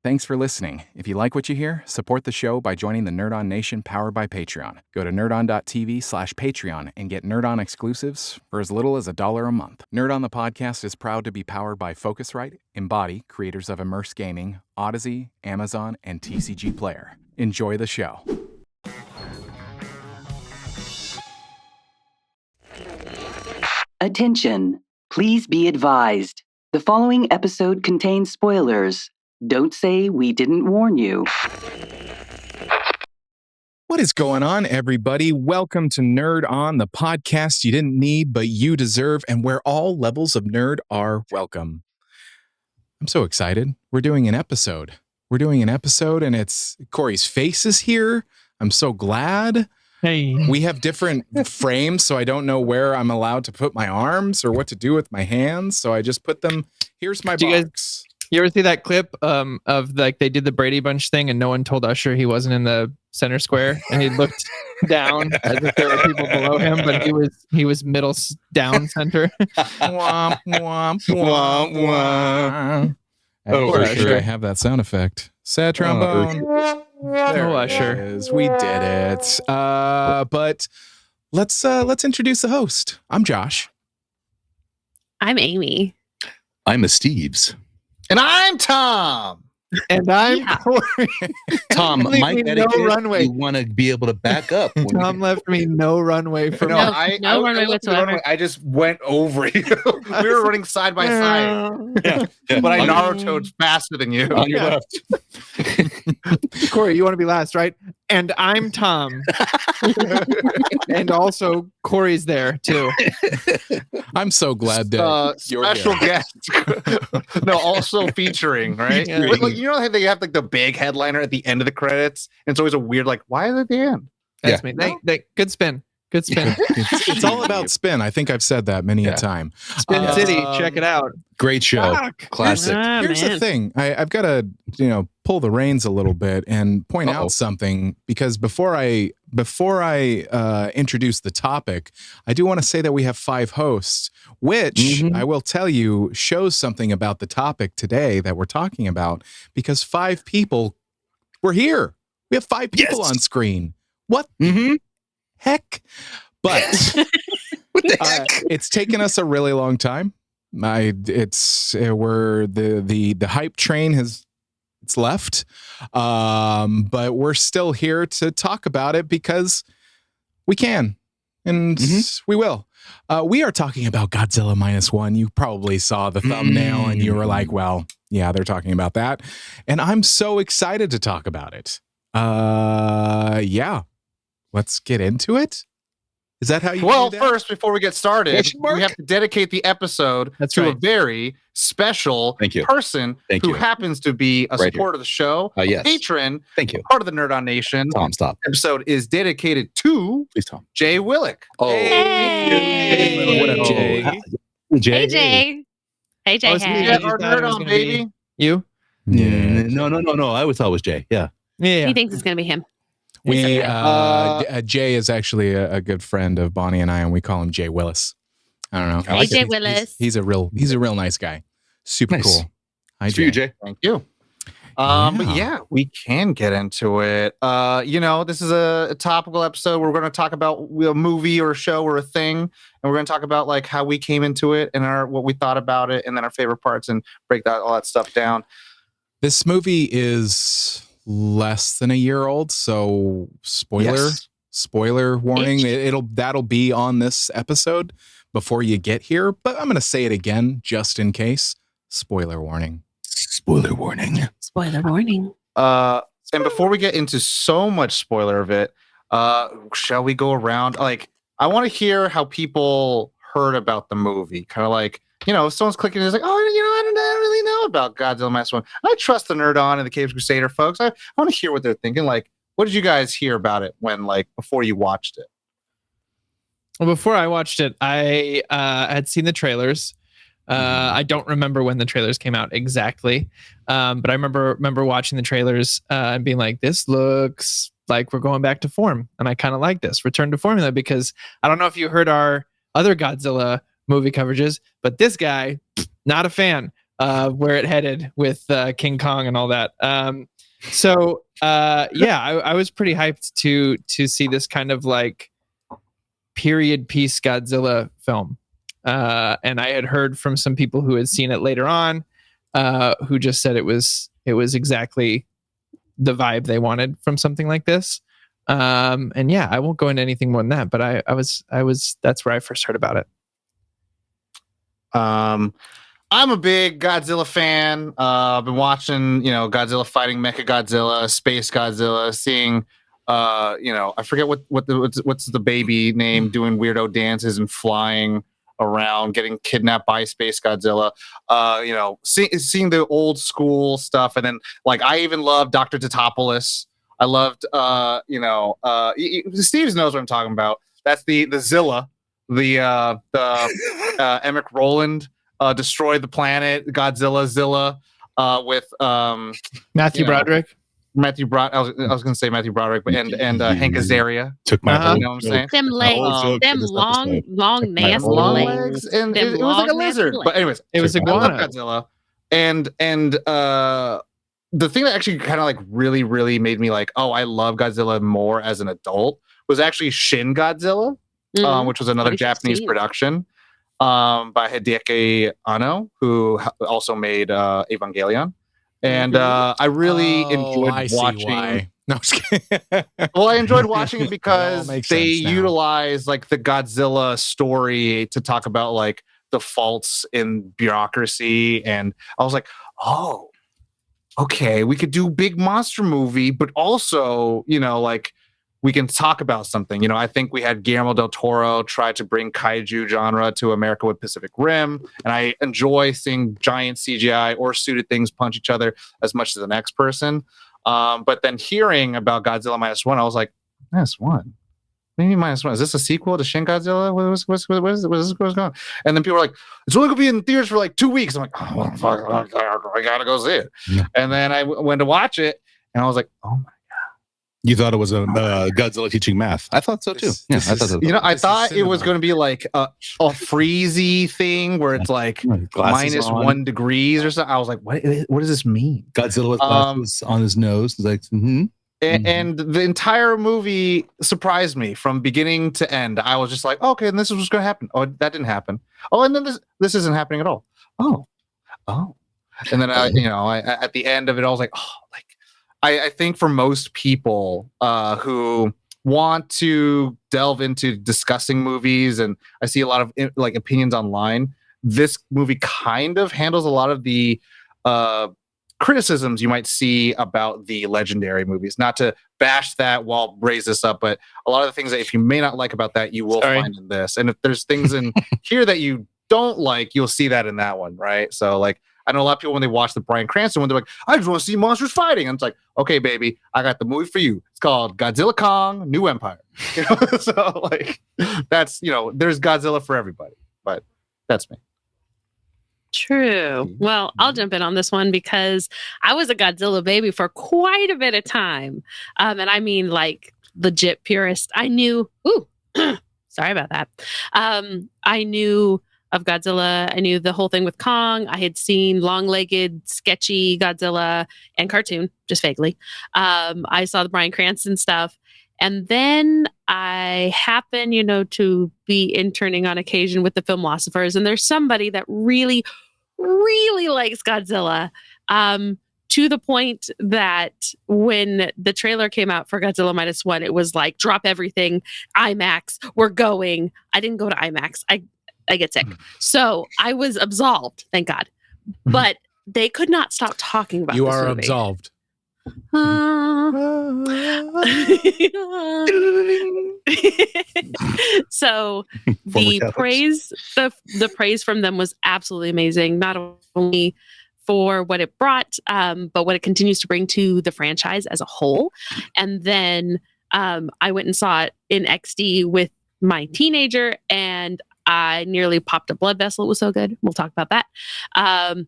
Thanks for listening. If you like what you hear, support the show by joining the Nerd On Nation powered by Patreon. Go to nerdon.tv/Patreon and get Nerd On exclusives for as little as $1 a month. Nerd On the podcast is proud to be powered by Focusrite, Embody, creators of Immerse Gaming, Odyssey, Amazon, and TCG Player. Enjoy the show. Attention, please be advised. The following episode contains spoilers. Don't say we didn't warn you. What is going on, everybody? Welcome to Nerd On, the podcast you didn't need, but you deserve, and where all levels of nerd are welcome. I'm so excited. We're doing an episode. And it's Corey's face is here. I'm so glad. Hey. We have different frames, so I don't know where I'm allowed to put my arms or what to do with my hands. So I just put them. Here's my box. You ever see that clip of like they did the Brady Bunch thing and no one told Usher he wasn't in the center square and he looked down as if there were people below him, but he was middle down center. Womp, womp, womp, womp. For sure. I have that sound effect. Sad trombone. There Usher. it is. We did it. But let's introduce the host. I'm Josh. I'm Amy. I'm Esteves. And I'm Tom. And I'm Corey. Tom, my etiquette, no runway. you want to be able to back up. Tom left me no runway for No runway whatsoever. I just went over you. We were running side by side. Yeah. But I Naruto'd faster than you. On your left. Corey, you want to be last, right? And I'm Tom. And also Corey's there too. I'm so glad that you're special here. guest. No, also featuring, right? Yeah. Like, you know how they have like the big headliner at the end of the credits? And it's always a weird, like, why is it at the end? That's me. Good spin. Good spin. It's all about spin. I think I've said that many a time. Spin City, check it out. Great show. Classic. Here's the thing. I've got to, pull the reins a little bit and point out something, because before I introduce the topic, I do want to say that we have 5 hosts, which I will tell you shows something about the topic today that we're talking about, because 5 people were here. We have 5 people on screen. What the heck? But What the heck? It's taken us a really long time. The hype train has left, but we're still here to talk about it because we can, and we will. We are talking about Godzilla Minus One. You probably saw the thumbnail and you were like, well, yeah, they're talking about that. And I'm so excited to talk about it. Yeah. Let's get into it. Is that how you Well, do that? first, before we get started, we have to dedicate the episode to a very special person who happens to be a supporter of the show, a patron, part of the Nerd On Nation. Tom, stop. Episode is dedicated to Jay Willick. Oh, Hey. What up, Jay? Hey, Jay. Hey, Jay. Yeah, our Nerd On baby. You? Yeah. No. I always thought it was Jay. Yeah. He thinks it's going to be him. Jay is actually a good friend of Bonnie and I, and we call him Jay Willis. I don't know. Hey, Jay Willis. He's a real nice guy. Super cool. Hi, Jay. Jay. Thank you. But yeah, we can get into it. This is a topical episode. We're going to talk about a movie or a show or a thing, and we're going to talk about like how we came into it and what we thought about it, and then our favorite parts, and break all that stuff down. This movie is less than a year old, so spoiler warning. That'll be on this episode before you get here, but I'm going to say it again just in case. Spoiler warning. Spoiler warning. Spoiler warning. And before we get into so much spoiler of it, shall we go around? Like, I want to hear how people heard about the movie. Kind of like, if someone's clicking, it's like, I don't really know about Godzilla Minus One. I trust the Nerd On and the Caves Crusader folks. I want to hear what they're thinking. Like, what did you guys hear about it before you watched it? Well, before I watched it, I had seen the trailers. I don't remember when the trailers came out exactly, but I remember watching the trailers and being like, "This looks like we're going back to form," and I kind of like this return to formula, because I don't know if you heard our other Godzilla movie coverages, but this guy, not a fan. where it headed with King Kong and all that. I was pretty hyped to see this kind of like period piece Godzilla film. And I had heard from some people who had seen it later on, who just said it was exactly the vibe they wanted from something like this. I won't go into anything more than that, but I was that's where I first heard about it. I'm a big Godzilla fan. I've been watching, Godzilla fighting Mechagodzilla, Space Godzilla, seeing, I forget what's the baby name doing weirdo dances and flying around, getting kidnapped by Space Godzilla. Seeing the old school stuff, and then like I even love Dr. Totopoulos. I loved, Esteves knows what I'm talking about. That's the Zilla, the Emmett Roland. Destroy the planet, Godzilla Zilla, with Matthew Broderick. Matthew I was going to say Matthew Broderick, but and Hank Azaria. Took my you know what I'm saying? Them legs, them long, nasty legs, and it was like a lizard. But anyways, it was iguana. I love Godzilla, and the thing that actually kind of like really, really made me like, oh, I love Godzilla more as an adult was actually Shin Godzilla, which was another Japanese production. By Hideaki Anno, who also made Evangelion. And I really enjoyed watching. No, I'm just kidding. Well, I enjoyed watching it because they utilize utilize like the Godzilla story to talk about like the faults in bureaucracy. And I was like, oh, okay, we could do big monster movie, but also, like we can talk about something. I think we had Guillermo del Toro try to bring kaiju genre to America with Pacific Rim. And I enjoy seeing giant CGI or suited things punch each other as much as the next person. But then hearing about Godzilla Minus One, I was like, Minus One? Maybe Minus One. Is this a sequel to Shin Godzilla? What's going on? And then people were like, it's only going to be in theaters for like 2 weeks. I'm like, oh, fuck, I got to go see it. Yeah. And then I went to watch it and I was like, oh my. You thought it was a Godzilla teaching math? I thought so too. I thought it was going to be like a freezy thing where it's like minus 1 degrees or something. I was like, what does this mean? Godzilla with glasses on his nose. It's like, and the entire movie surprised me from beginning to end. I was just like, okay, and this is what's going to happen. Oh, that didn't happen. Oh, and then this isn't happening at all. Oh, and then I at the end of it, I was like, oh, like. I think for most people who want to delve into discussing movies, and I see a lot of like opinions online, this movie kind of handles a lot of the criticisms you might see about the legendary movies. Not to bash that while raise this up, but a lot of the things that if you may not like about that, you will find in this. And if there's things in here that you don't like, you'll see that in that one, right? So like, I know a lot of people when they watch the Bryan Cranston one, they're like, I just want to see monsters fighting. And it's like, okay, baby, I got the movie for you. It's called Godzilla Kong New Empire. So like, that's, there's Godzilla for everybody, but that's me. True. Well, I'll jump in on this one because I was a Godzilla baby for quite a bit of time. And I mean like legit purist. I knew, sorry about that. I knew of Godzilla. I knew the whole thing with Kong. I had seen long-legged, sketchy Godzilla and cartoon, just vaguely. I saw the Bryan Cranston stuff. And then I happen, to be interning on occasion with the Filmlosophers. And there's somebody that really, really likes Godzilla. To the point that when the trailer came out for Godzilla Minus One, it was like, drop everything, IMAX, we're going. I didn't go to IMAX. I get sick. So I was absolved, thank God. But they could not stop talking about you this are movie. absolved. So the praise from them was absolutely amazing, not only for what it brought, but what it continues to bring to the franchise as a whole. And then I went and saw it in XD with my teenager, and I nearly popped a blood vessel. It was so good. We'll talk about that.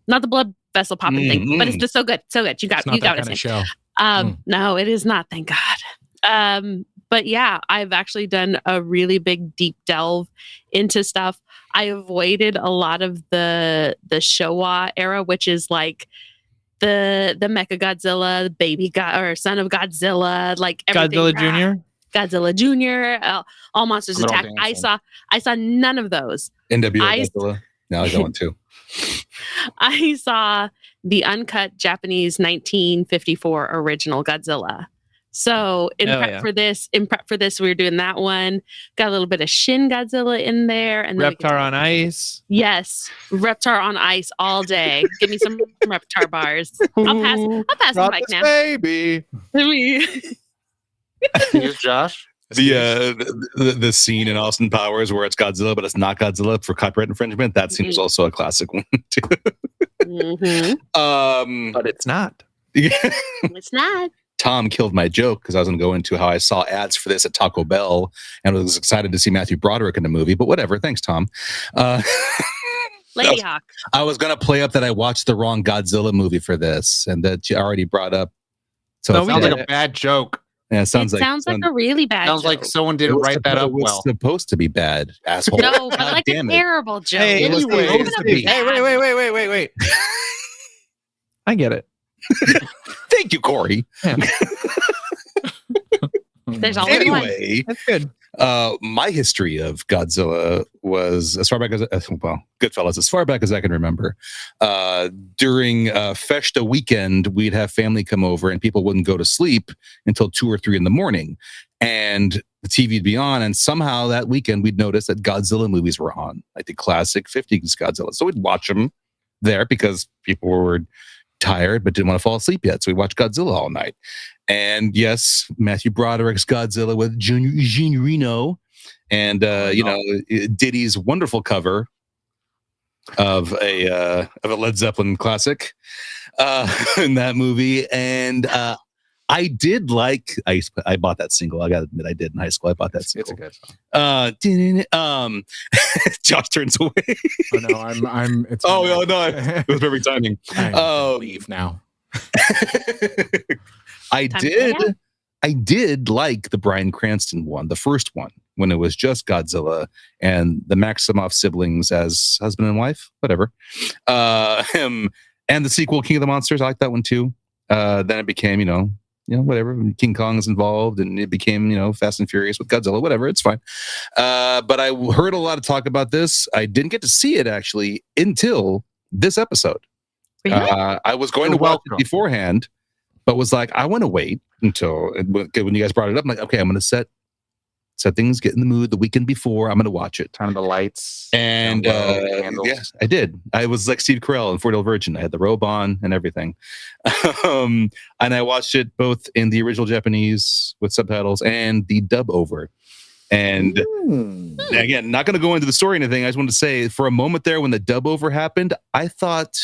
Not the blood vessel popping thing, but it's just so good. So good. You got it. Show. No, it is not. Thank God. But yeah, I've actually done a really big deep delve into stuff. I avoided a lot of the Showa era, which is like the Mecha Godzilla, baby God or son of Godzilla, like everything. Godzilla Jr. Godzilla Jr., All Monsters Little Attack. dancing. I saw none of those. NWO I- Godzilla. No, I like that one too. I saw the uncut Japanese 1954 original Godzilla. So in prep for this, we were doing that one. Got a little bit of Shin Godzilla in there, and then Reptar on Ice. Yes, Reptar on Ice all day. Give me some Reptar bars. I'll pass the Drop mic this now. baby. Here's Josh. The scene in Austin Powers where it's Godzilla, but it's not Godzilla for copyright infringement. That scene was also a classic one too. But it's not. It's not. Tom killed my joke because I was going to go into how I saw ads for this at Taco Bell and was excited to see Matthew Broderick in the movie. But whatever, thanks, Tom. Lady Hawk. I was going to play up that I watched the wrong Godzilla movie for this, and that you already brought up. So No, it we Sounds sounds like like a bad joke. yeah, it sounds Sounds like a really bad Sounds joke. like someone didn't write that up It was well. supposed to be bad, asshole. No, but God like a damn it. terrible joke. Hey, It was Anyway, supposed to be. Hey, wait. I get it. Thank you, Corey. There's always one. Anyway, That's good. my history of Godzilla was as far back as Goodfellas, as far back as I can remember. During Festa weekend, we'd have family come over, and people wouldn't go to sleep until 2 or 3 in the morning, and the TV would be on. And somehow that weekend, we'd notice that Godzilla movies were on, like the classic '50s Godzilla. So we'd watch them there because people were tired but didn't want to fall asleep yet. So we watched Godzilla all night. And yes, Matthew Broderick's Godzilla with Jean Reno and Diddy's wonderful cover of a Led Zeppelin classic in that movie. And I did like I bought that single. I gotta admit I did in high school. I bought that single. It's a good song. Josh turns away. Oh no, I'm. It's it was perfect timing. I leave now. I Time to get out. did like the Bryan Cranston one, the first one, when it was just Godzilla and the Maximoff siblings as husband and wife, whatever. And the sequel, King of the Monsters, I like that one too. Then it became, whatever. King Kong's involved, and it became, Fast and Furious with Godzilla, whatever. It's fine. But I heard a lot of talk about this. I didn't get to see it actually until this episode. Really? I was going to watch it beforehand, but was like, I want to wait until when you guys brought it up. I'm like, okay, I'm going to set things, get in the mood the weekend before. I'm going to watch it. Turn the lights. And candles. yeah, I did. I was like Steve Carell in 4-Year-Old Virgin. I had the robe on and everything. And I watched it both in the original Japanese with subtitles and the dub over. And again, not going to go into the story or anything. I just wanted to say for a moment there when the dub over happened, I thought,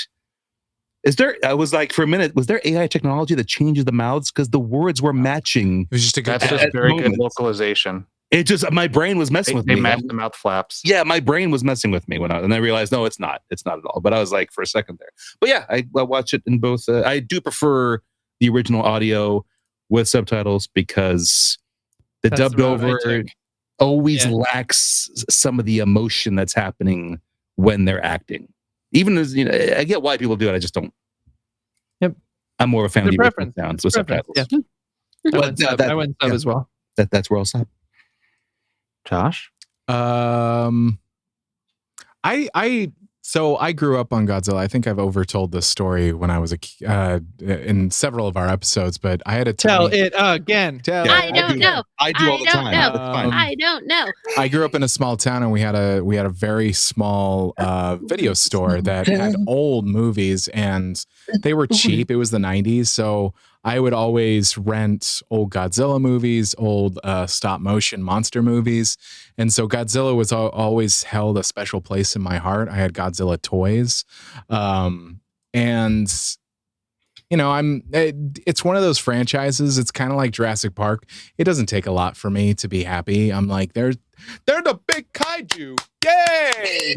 I was like, for a minute, was there AI technology that changes the mouths? Because the words were matching. It was just a good. That's just very good localization. It just, my brain was messing with me. They match the mouth flaps. Yeah, my brain was messing with me and I realized, no, it's not. It's not at all. But I was like, for a second there. But yeah, I watch it in both. I do prefer the original audio with subtitles because the That's dubbed the road I over took. always Yeah. lacks some of the emotion that's happening when they're acting. Even as, I get why people do it. I just don't. Yep. I'm more of a fan of It's the a original preference. sounds It's with preference, subtitles. yeah. But that- I went sub yeah. as well. That's where I'll stop. Josh? So I grew up on Godzilla. I think I've overtold this story when I was in several of our episodes, but I had a Tell tiny- it again. Tell Yeah, I don't know. I do all the time. know. It's fine. I don't know. I grew up in a small town, and we had a very small video store that had old movies, and they were cheap. It was the 90s, so I would always rent old Godzilla movies, old stop motion monster movies, and so Godzilla was always held a special place in my heart. I had Godzilla toys, and it's one of those franchises. It's kind of like Jurassic Park. It doesn't take a lot for me to be happy. I'm like, they're the big kaiju, yay!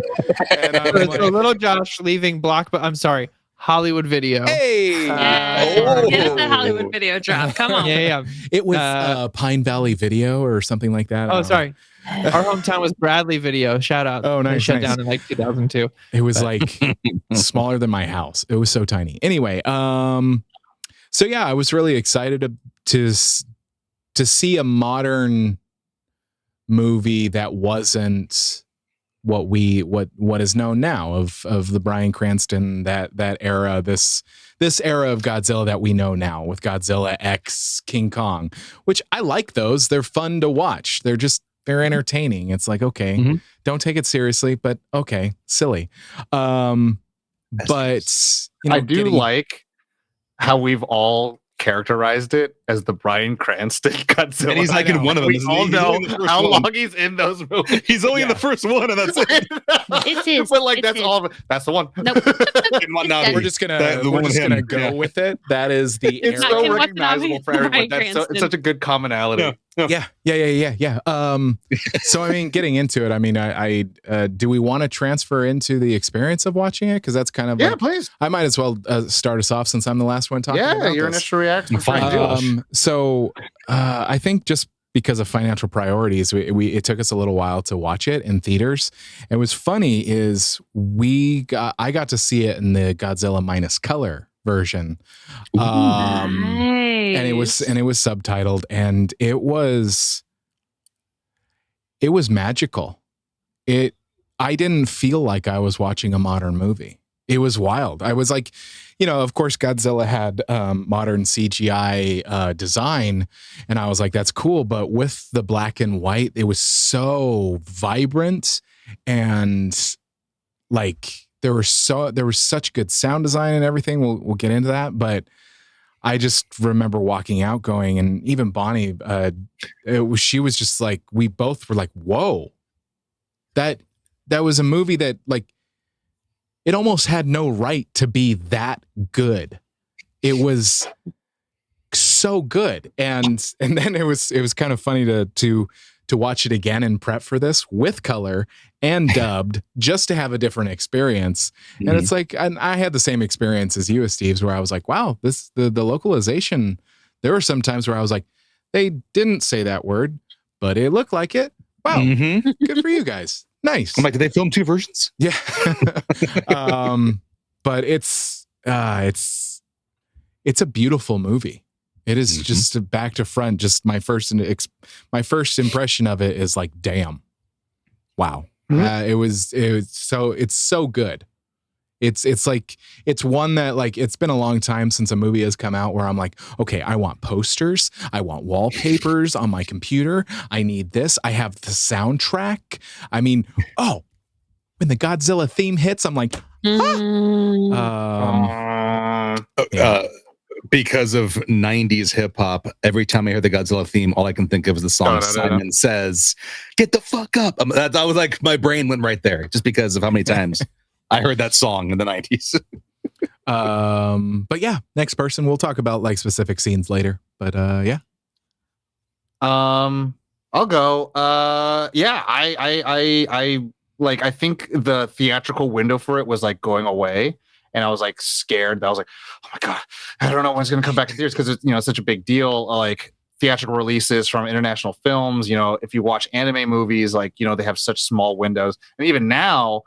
And I'm So like, little Josh leaving I'm sorry, Hollywood Video. Hey, Get us the Hollywood Video drop. Come on. Yeah. it was Pine Valley Video or something like that. Oh, sorry. Our hometown was Bradley Video. Shout out. Oh, nice. They shut down in like 2002. It was like smaller than my house. It was so tiny. Anyway, so yeah, I was really excited to see a modern movie that wasn't what is known now of the Bryan Cranston that era, this era of Godzilla that we know now with Godzilla X King Kong, which I like those. They're fun to watch. They're entertaining. It's like, okay, don't take it seriously, but okay, silly. But I do like how we've all characterized it as the Bryan Cranston Godzilla. And he's like in one of them. We all know how long he's in those movies. He's only in the first one, and that's it. It's his. But like It's that's his. all of it. That's the one. Nope. we're just gonna go with it. That is the It's era. so Can watch recognizable it for everyone. Bryan That's Cranston. it's such a good commonality. Yeah. So I mean, getting into it, I mean, I do we want to transfer into the experience of watching it? Because that's kind of Yeah, like, please. I might as well start us off since I'm the last one talking. Yeah, about your this. initial reaction. Fine. So I think just because of financial priorities, it took us a little while to watch it in theaters. And what's funny is I got to see it in the Godzilla minus color version. Nice. And it was subtitled, and it was magical. I didn't feel like I was watching a modern movie. It was wild. I was like, of course Godzilla had modern CGI design, and I was like, that's cool. But with the black and white, it was so vibrant, and like there was such good sound design and everything. We'll get into that, but I just remember walking out going, and even Bonnie, she was just like, we both were like, whoa, that was a movie that like, it almost had no right to be that good. It was so good. And then it was kind of funny to watch it again and prep for this with color and dubbed just to have a different experience. And it's like, and I had the same experience as you, Esteves, where I was like, wow, the localization, there were some times where I was like, they didn't say that word, but it looked like it. Wow. Good for you guys. Nice. I'm like, did they film two versions? Yeah. But it's a beautiful movie. It is just back to front. Just my first impression of it is like, damn, wow. It's so good. It's like, it's one that like, it's been a long time since a movie has come out where I'm like, okay, I want posters. I want wallpapers on my computer. I need this. I have the soundtrack. I mean, when the Godzilla theme hits, I'm like, because of 90s hip hop, every time I hear the Godzilla theme, all I can think of is the song Simon Says, "Get the fuck up." I was like, my brain went right there just because of how many times I heard that song in the 90s. But yeah, next person. We'll talk about like specific scenes later. But yeah. I'll go. Yeah, I think the theatrical window for it was like going away, and I was like scared. I was like, oh my god, I don't know when it's going to come back to theaters because it's it's such a big deal. Like theatrical releases from international films. If you watch anime movies, like they have such small windows, and even now,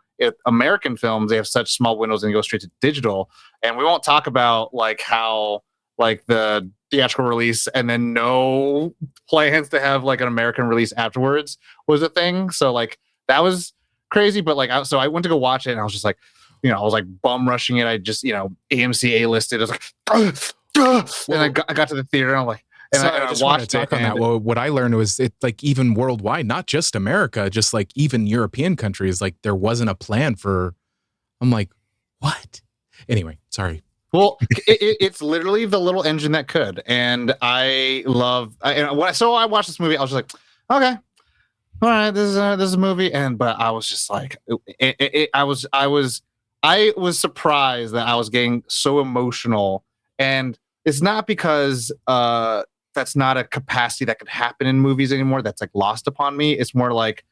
American films, they have such small windows and go straight to digital. And we won't talk about like how like the theatrical release and then no plans to have like an American release afterwards was a thing. So like that was crazy. But like, so I went to go watch it, and I was just like, I was like bum rushing it. I just, AMC A-listed. I was like, and I got to the theater, and I'm like, and so I just watched want to talk on that. Well, what I learned was it like even worldwide, not just America, just like even European countries, like there wasn't a plan for. I'm like, what? Anyway, sorry. Well, it's literally the little engine that could, and I love. So I watched this movie. I was just like, okay, all right, this is a movie, but I was just like, I was surprised that I was getting so emotional, and it's not because that's not a capacity that could happen in movies anymore. That's like lost upon me. It's more like,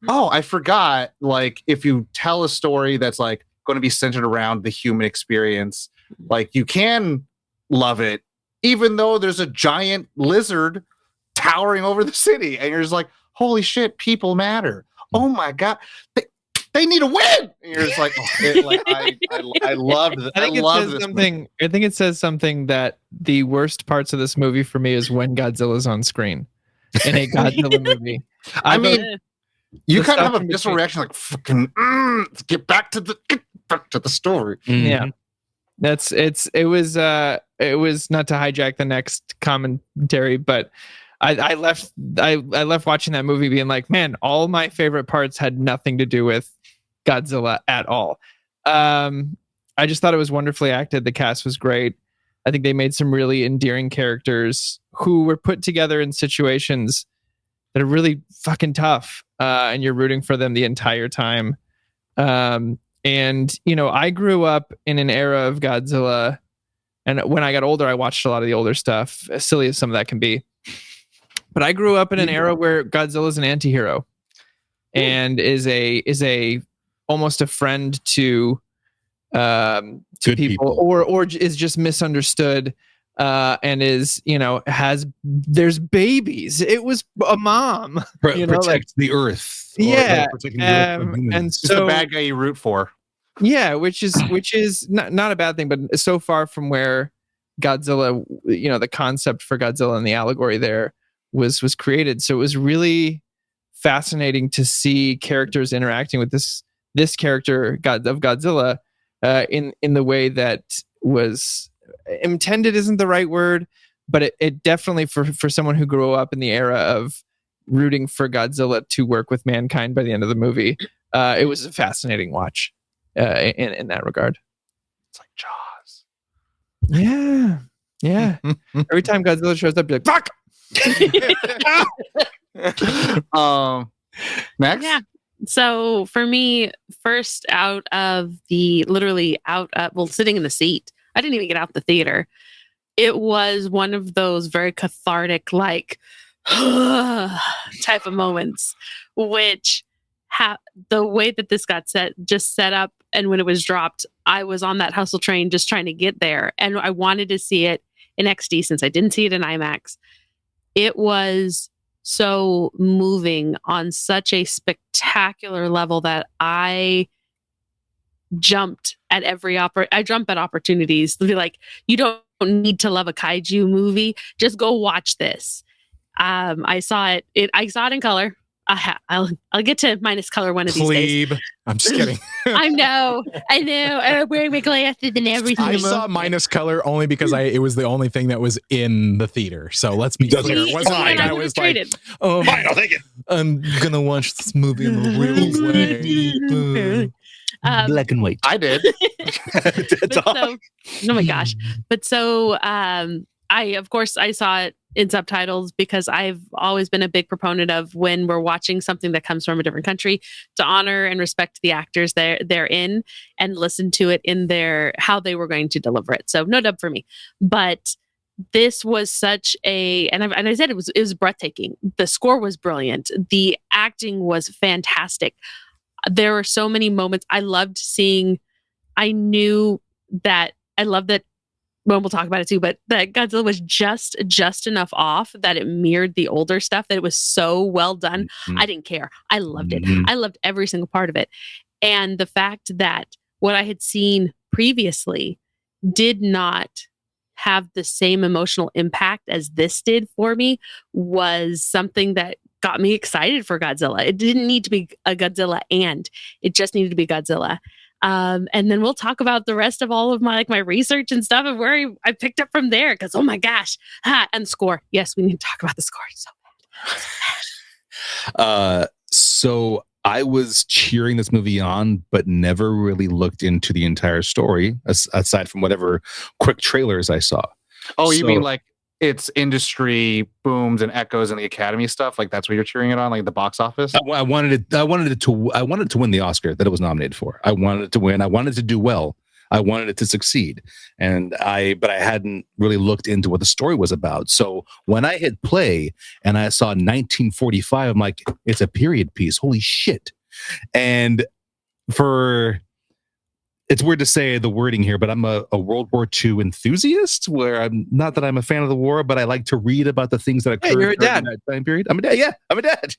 oh, I forgot. Like if you tell a story that's like going to be centered around the human experience. Like, you can love it, even though there's a giant lizard towering over the city, and you're just like, holy shit, people matter. Oh my God. They need a win. And you're just like, I loved it. I think it says something that the worst parts of this movie for me is when Godzilla's on screen in a Godzilla movie. I mean, you kind of have a visceral reaction, like, fucking, let's get back to the story. Yeah, it was not to hijack the next commentary, but I left watching that movie being like, man, all my favorite parts had nothing to do with Godzilla at all. I just thought it was wonderfully acted. The cast was great. I think they made some really endearing characters who were put together in situations that are really fucking tough, and you're rooting for them the entire time. And I grew up in an era of Godzilla, and when I got older, I watched a lot of the older stuff, as silly as some of that can be. But I grew up in an era where Godzilla is an anti-hero and is a almost a friend to people, or is just misunderstood, and is, there's babies. It was a mom. Protect the earth. Yeah. And so the bad guy you root for. Yeah, which is not a bad thing, but so far from where Godzilla, the concept for Godzilla and the allegory there was created. So it was really fascinating to see characters interacting with this character of Godzilla in the way that was intended. Isn't the right word, but it definitely for someone who grew up in the era of rooting for Godzilla to work with mankind by the end of the movie, it was a fascinating watch in that regard. It's like Jaws. Yeah. Every time Godzilla shows up, you're like, fuck. Next. Yeah. So for me, first sitting in the seat, I didn't even get out the theater. It was one of those very cathartic, like, type of moments, which the way that this got set up, and when it was dropped, I was on that hustle train just trying to get there, and I wanted to see it in XD since I didn't see it in IMAX. It was so moving on such a spectacular level that I jumped at opportunities to be like, you don't need to love a kaiju movie, just go watch this. I saw it in color. I'll get to minus color one of these days. I'm just kidding. I know. I'm wearing my glasses and everything. I saw minus color only because it was the only thing that was in the theater. So let's be clear. It wasn't like I was like, oh, fine, I'll take it. I'm gonna watch this movie in the real way. Black and white. I did. Oh my gosh. But so I saw it in subtitles because I've always been a big proponent of, when we're watching something that comes from a different country, to honor and respect the actors they're in and listen to it in how they were going to deliver it. So no dub for me. But this was such and I said it was breathtaking. The score was brilliant. The acting was fantastic. There were so many moments I loved seeing. I love that. Well, we'll talk about it too, but that Godzilla was just enough off that it mirrored the older stuff, that it was so well done. Mm-hmm. I didn't care. I loved it. I loved every single part of it. And the fact that what I had seen previously did not have the same emotional impact as this did for me was something that got me excited for Godzilla. It didn't need to be a Godzilla it just needed to be Godzilla. And then we'll talk about the rest of all of my research and stuff and where I picked up from there. Because, oh my gosh. And the score. Yes, we need to talk about the score. It's so bad. So I was cheering this movie on, but never really looked into the entire story, aside from whatever quick trailers I saw. Oh, you mean like it's industry booms and echoes and the Academy stuff? Like that's what you're cheering it on, like the box office? I wanted it to win the Oscar that it was nominated for. I wanted it to win. I wanted it to do well. I wanted it to succeed. But I hadn't really looked into what the story was about. So when I hit play and I saw 1945, I'm like, it's a period piece. Holy shit. And it's weird to say the wording here, but I'm a World War II enthusiast, where I'm not that I'm a fan of the war, but I like to read about the things that occurred you're a during dad. that time period. I'm a dad. Yeah, I'm a dad.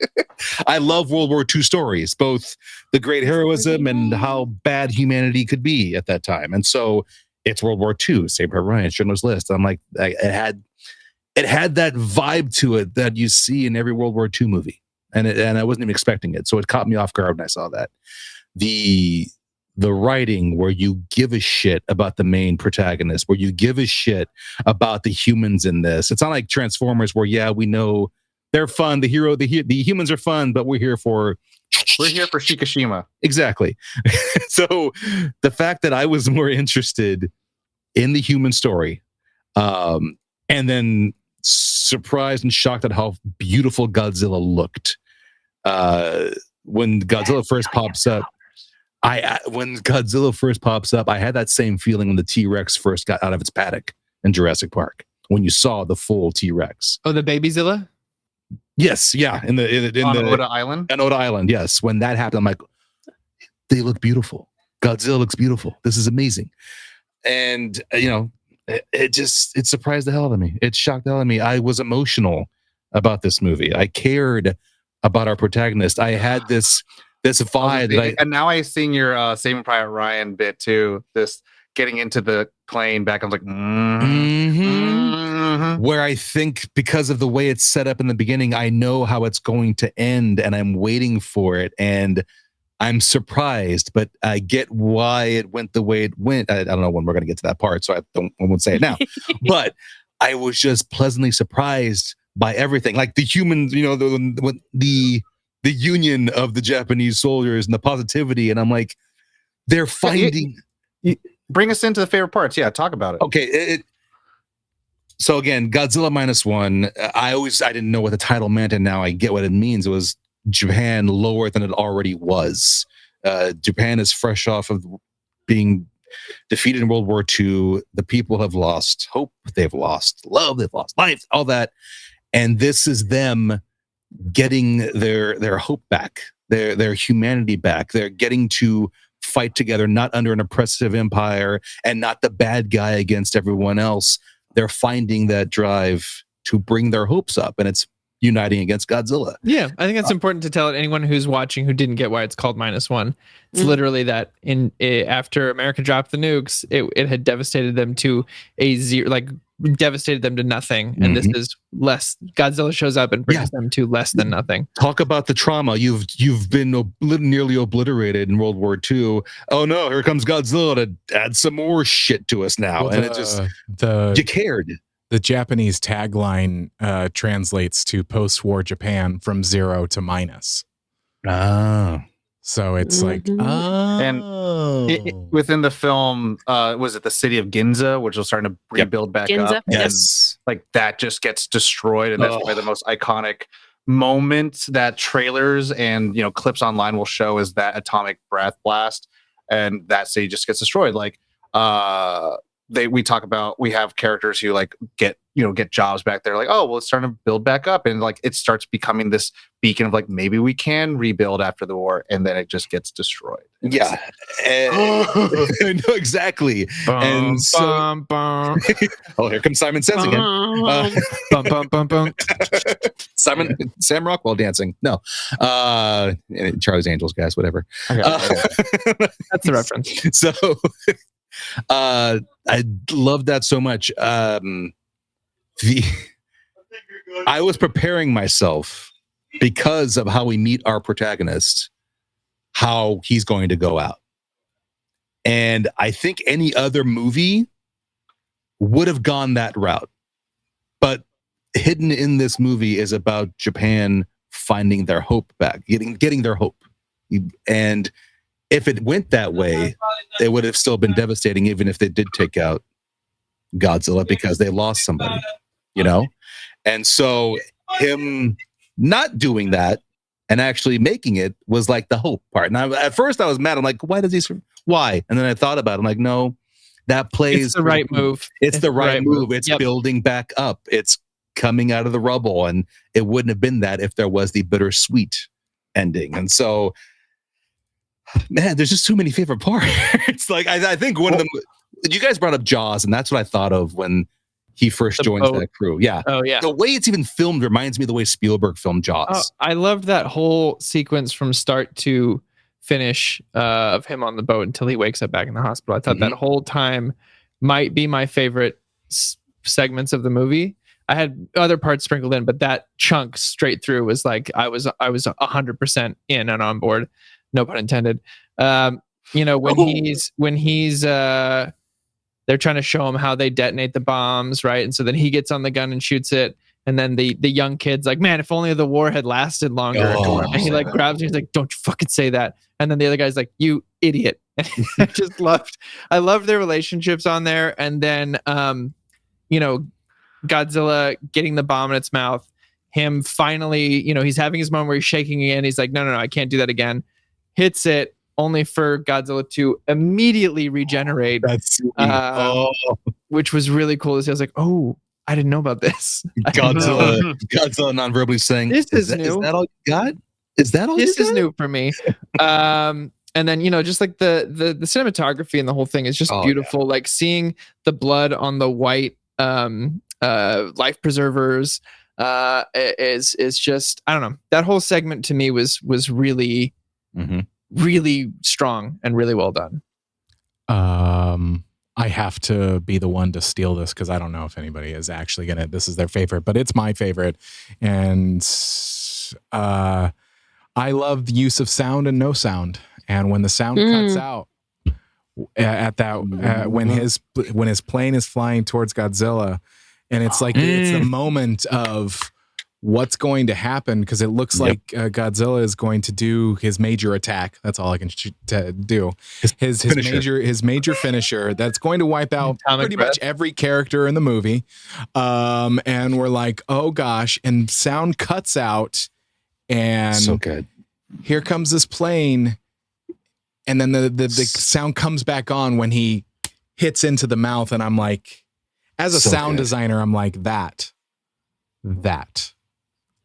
I love World War II stories, both the great heroism and how bad humanity could be at that time. And so it's World War II, Saving Private Ryan, Schindler's List. I'm like, it had that vibe to it that you see in every World War II movie. And I wasn't even expecting it. So it caught me off guard when I saw that. The writing, where you give a shit about the main protagonist, where you give a shit about the humans in this. It's not like Transformers, where we know they're fun. The humans are fun, but we're here for Shikishima. Exactly. So the fact that I was more interested in the human story, and then surprised and shocked at how beautiful Godzilla looked. When Godzilla first pops up, I had that same feeling when the T-Rex first got out of its paddock in Jurassic Park. When you saw the full T-Rex. Oh, the Babyzilla? Yes, yeah. On Oda Island? On Oda Island, yes. When that happened, I'm like, they look beautiful. Godzilla looks beautiful. This is amazing. And, it surprised the hell out of me. It shocked the hell out of me. I was emotional about this movie. I cared about our protagonist. I had this vibe. And now I seen your Saving Private Ryan bit too. This getting into the plane back. I was like, where I think because of the way it's set up in the beginning, I know how it's going to end, and I'm waiting for it, and I'm surprised, but I get why it went the way it went. I don't know when we're going to get to that part, so I won't say it now. But I was just pleasantly surprised by everything, like the human, the union of the Japanese soldiers and the positivity, and I'm like, they're finding. Bring us into the favorite parts. Yeah, talk about it. Okay. So again, Godzilla Minus One. I didn't know what the title meant, and now I get what it means. It was Japan lower than it already was. Japan is fresh off of being defeated in World War II. The people have lost hope. They've lost love. They've lost life. All that, and this is them getting their hope back, their humanity back. They're getting to fight together, not under an oppressive empire and not the bad guy against everyone else. They're finding that drive to bring their hopes up, and it's uniting against Godzilla. Yeah, I think it's important to tell anyone who's watching who didn't get why it's called -1. It's literally that after America dropped the nukes, it had devastated them to a zero, like devastated them to nothing. And this is less. Godzilla shows up and brings them to less than nothing. Talk about the trauma. You've been nearly obliterated in World War II. Oh no, here comes Godzilla to add some more shit to us now. Well, and it just you cared. The Japanese tagline translates to post-war Japan from 0 to minus. Ah. So it's like, And within the film, was it the city of Ginza, which was starting to rebuild back up? Yes. And, like that just gets destroyed, and that's probably the most iconic moment that trailers and clips online will show is that atomic breath blast, and that city just gets destroyed. Like we talk about, we have characters who like get jobs back there, like, oh well, it's starting to build back up, and like it starts becoming this beacon of like, maybe we can rebuild after the war, and then it just gets destroyed. Yeah. No, exactly. And so oh, here comes Simon Says again. Sam Rockwell dancing. No. Charlie's Angels, guys, whatever. Okay. That's the reference. So I love that so much. I was preparing myself because of how we meet our protagonist, how he's going to go out. And I think any other movie would have gone that route. But hidden in this movie is about Japan finding their hope back, getting their hope. And if it went that way, it would have still been devastating, even if they did take out Godzilla, because they lost somebody, And so him not doing that and actually making it was like the hope part. And at first I was mad. I'm like, why? And then I thought about it. I'm like, no, that plays. It's the right move. It's the right move. It's building back up. It's coming out of the rubble. And it wouldn't have been that if there was the bittersweet ending. And so, man, there's just too many favorite parts. it's like I think one of them. You guys brought up Jaws, and that's what I thought of when he first joins that crew. Yeah. Oh yeah. The way it's even filmed reminds me of the way Spielberg filmed Jaws. Oh, I loved that whole sequence from start to finish of him on the boat until he wakes up back in the hospital. I thought that whole time might be my favorite segments of the movie. I had other parts sprinkled in, but that chunk straight through was like I was 100% in and on board. No pun intended. When he's they're trying to show him how they detonate the bombs, right? And so then he gets on the gun and shoots it. And then the young kid's like, man, if only the war had lasted longer. And he like grabs him. He's like, don't you fucking say that. And then the other guy's like, you idiot. And I loved their relationships on there. And then, Godzilla getting the bomb in its mouth, him finally, he's having his moment where he's shaking again. He's like, no, I can't do that again. Hits it, only for Godzilla to immediately regenerate. That's which was really cool. I was like, oh, I didn't know about this. Godzilla non-verbally saying, this is new. Is that all you got? Is that all this you got? is new for me. And then, just like the cinematography and the whole thing is just beautiful. Yeah. Like seeing the blood on the white life preservers is just, I don't know. That whole segment to me was really, really strong and really well done. I have to be the one to steal this because I don't know if anybody is actually this is their favorite, but it's my favorite. And I love the use of sound and no sound. And when the sound cuts out at that, when his plane is flying towards Godzilla, and it's like it's the moment of what's going to happen because it looks like Godzilla is going to do his major attack. That's all I can do. His major finisher that's going to wipe out pretty much every character in the movie. And we're like, oh gosh, and sound cuts out, and so good. Here comes this plane, and then the sound comes back on when he hits into the mouth, and I'm like, as a sound designer, I'm like that.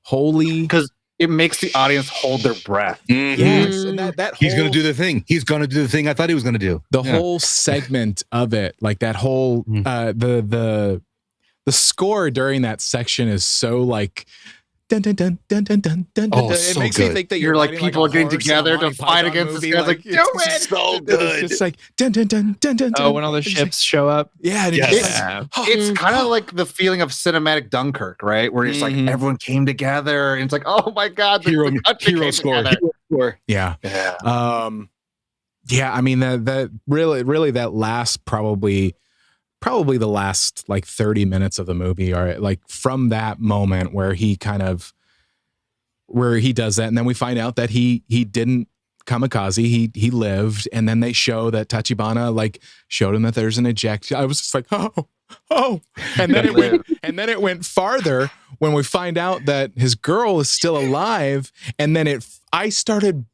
Holy, because it makes the audience hold their breath. Yes, and that he's going to do the thing. He's going to do the thing I thought he was going to do. The whole segment of it, like that whole the score during that section is so like dun dun dun dun dun dun dun. Oh, it so makes good. me think that you're like people are getting together to fight against this guy. Like, do it. So good. It's just like dun dun dun dun dun. Oh, when all the ships show up. Yeah, it's kind of like the feeling of cinematic Dunkirk, right? Where it's like everyone came together, and it's like, oh my god, hero score. Yeah. I mean that really that last probably the last like 30 minutes of the movie are like from that moment where he does that, and then we find out that he didn't kamikaze, he lived, and then they show that Tachibana like showed him that there's an eject. I was just like, oh, and then it went farther when we find out that his girl is still alive, and then I started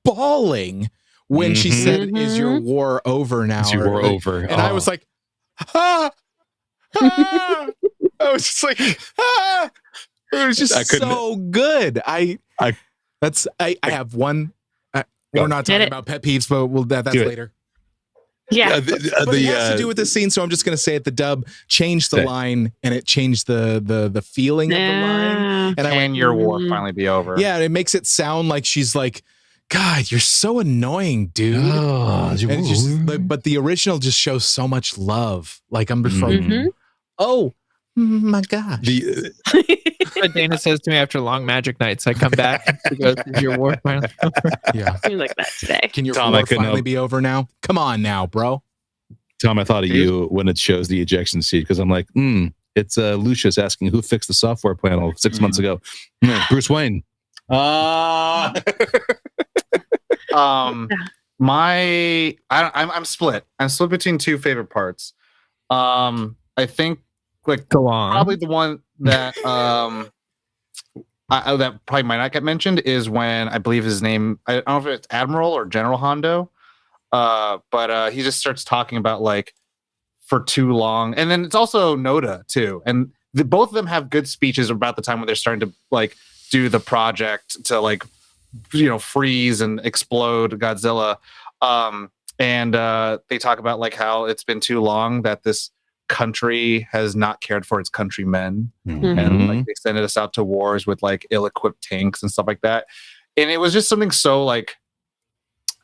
bawling when she said, "Is your war over now?" Is your war over? And I was like, I was just like, it was just so good. I have one. We're not talking about pet peeves, but that's later. Yeah, but it has to do with this scene, so I'm just going to say it. The dub changed the line, and it changed the feeling of the line. And Can your war finally be over? Yeah, it makes it sound like she's like, God, you're so annoying, dude. Oh, and just, but the original just shows so much love. Like I'm just like, oh my gosh. What Dana says to me after long magic nights, I come back and she goes, "Is your war finally over?" Yeah, I like that today. Can your war finally be over now? Come on now, bro. Tom, I thought of you when it shows the ejection seat because I'm like, it's Lucius asking who fixed the software panel 6 months ago. Bruce Wayne. I'm split. I'm split between two favorite parts. I think go on. Probably the one that that probably might not get mentioned is when I believe his name, I don't know if it's Admiral or General Hondo, but he just starts talking about like for too long, and then it's also Noda too, and both of them have good speeches about the time when they're starting to like do the project to like freeze and explode Godzilla. And they talk about like how it's been too long that this country has not cared for its countrymen, and like they sent us out to wars with like ill-equipped tanks and stuff like that. And it was just something so like,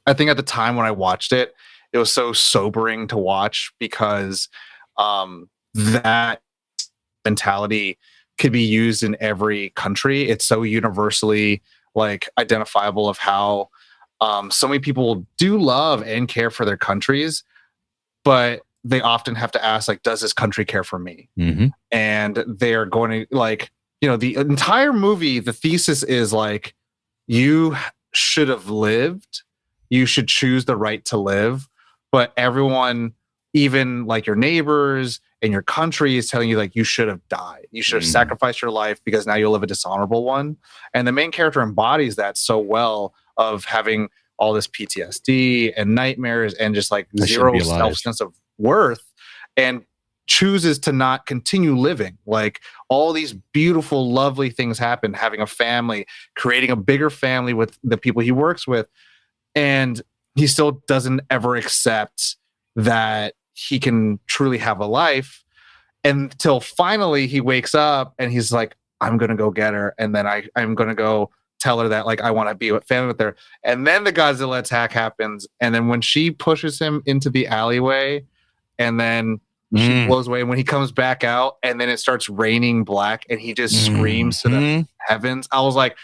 I think at the time when I watched it, it was so sobering to watch because that mentality could be used in every country. It's so universally like identifiable of how so many people do love and care for their countries, but they often have to ask, like, does this country care for me? And they're going to like, you know, the entire movie, the thesis is like, you should have lived, you should choose the right to live, but everyone, even like your neighbors and your country, is telling you like you should have died, you should have sacrificed your life because now you'll live a dishonorable one. And the main character embodies that so well, of having all this PTSD and nightmares and just like zero self-sense of worth, and chooses to not continue living. Like all these beautiful, lovely things happen, having a family, creating a bigger family with the people he works with. And he still doesn't ever accept that he can truly have a life until finally he wakes up and he's like, I'm going to go get her. And then I'm going to go tell her that like I want to be with family with her. And then the Godzilla attack happens. And then when she pushes him into the alleyway and then she blows away, and when he comes back out and then it starts raining black and he just screams to the heavens, I was like,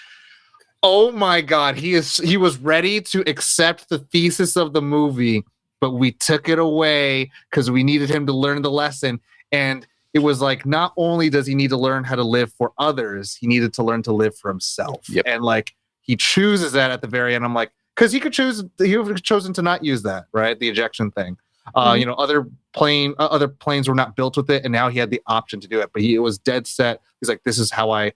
oh my God, he was ready to accept the thesis of the movie, but we took it away because we needed him to learn the lesson. And it was like, not only does he need to learn how to live for others, he needed to learn to live for himself. And like, he chooses that at the very end. I'm like, because he could have chosen to not use that, right? The ejection thing. You know, other planes were not built with it, and now he had the option to do it. But he was dead set. He's like, this is how I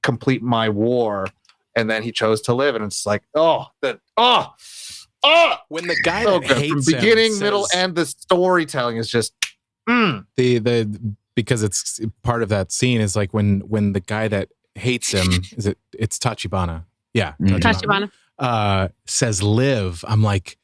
complete my war. And then he chose to live, and it's like, when the guy so that good. hates From him beginning, says, middle, and the storytelling is just because it's part of that scene is like when the guy that hates him, it's Tachibana. Yeah. Tachibana. Says live. I'm like,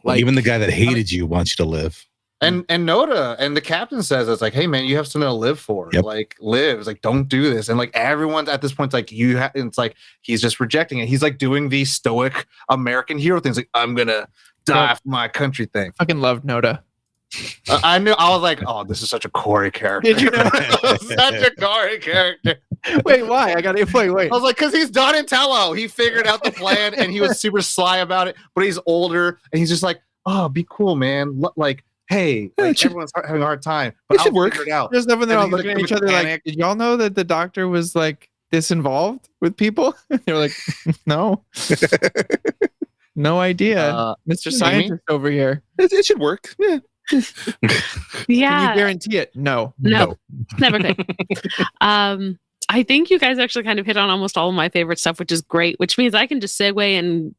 like even the guy that hated you wants you to live. And Noda and the captain says, it's like, hey man, you have something to live for. Like live. It's like, don't do this. And like everyone's at this point, like it's like he's just rejecting it. He's like doing the stoic American hero things, like I'm gonna die for my country thing. Fucking loved Noda. I knew. I was like, oh, this is such a Corey character. Did you know? Such a Corey character. Wait, why? I got to wait. I was like, because he's Donatello. He figured out the plan and he was super sly about it, but he's older and he's just like, oh, be cool, man. Like, hey, like, everyone's having a hard time, but it should work. Figure it out. There's nothing. They're all looking like, at each other like, did y'all know that the doctor was like this involved with people? They were like, no. No idea. Mr. Scientist over here. It should work. Yeah. Yeah. Can you guarantee it? No. Never could. I think you guys actually kind of hit on almost all of my favorite stuff, which is great, which means I can just segue and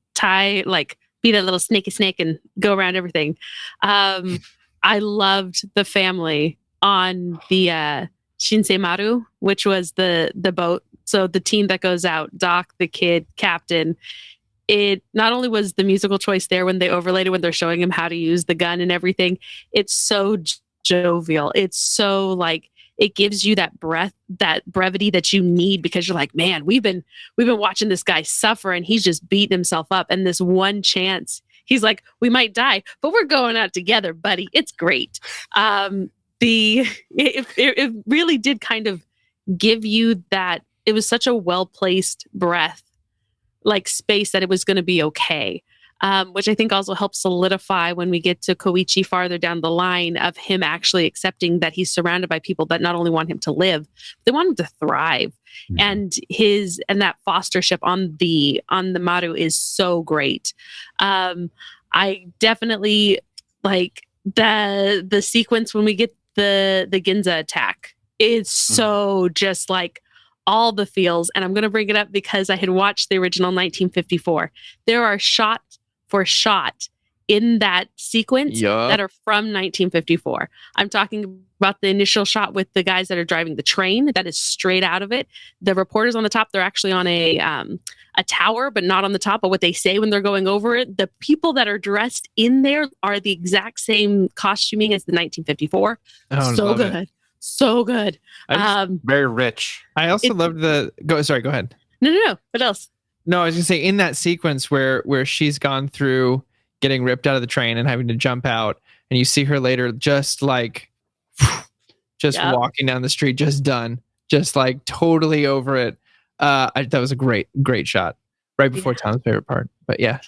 be that little snaky snake and go around everything. I loved the family on the Shinsei Maru, which was the boat. So the team that goes out, Doc, the kid, Captain. It not only was the musical choice there when they overlaid it, when they're showing him how to use the gun and everything, it's so jovial. It's so like, it gives you that brevity that you need, because you're like, man, we've been watching this guy suffer and he's just beating himself up. And this one chance, he's like, we might die, but we're going out together, buddy. It's great. It really did kind of give you that. It was such a well-placed breath, like space, that it was going to be okay. Which I think also helps solidify when we get to Koichi farther down the line, of him actually accepting that he's surrounded by people that not only want him to live, they want him to thrive. And that fostership on the Maru is so great. I definitely like the sequence when we get the Ginza attack. It's so just like all the feels. And I'm going to bring it up because I had watched the original 1954. There are shot for shot in that sequence that are from 1954. I'm talking about the initial shot with the guys that are driving the train. That is straight out of it. The reporters on the top, they're actually on a a tower, but not on the top. But what they say when they're going over it, the people that are dressed in there are the exact same costuming as the 1954. So good. It. So good. Very rich. I also loved the go ahead. No. What else? No, I was gonna say in that sequence where she's gone through getting ripped out of the train and having to jump out, and you see her later just like walking down the street, just done, just like totally over it. That was a great shot right before Tom's favorite part. But yeah,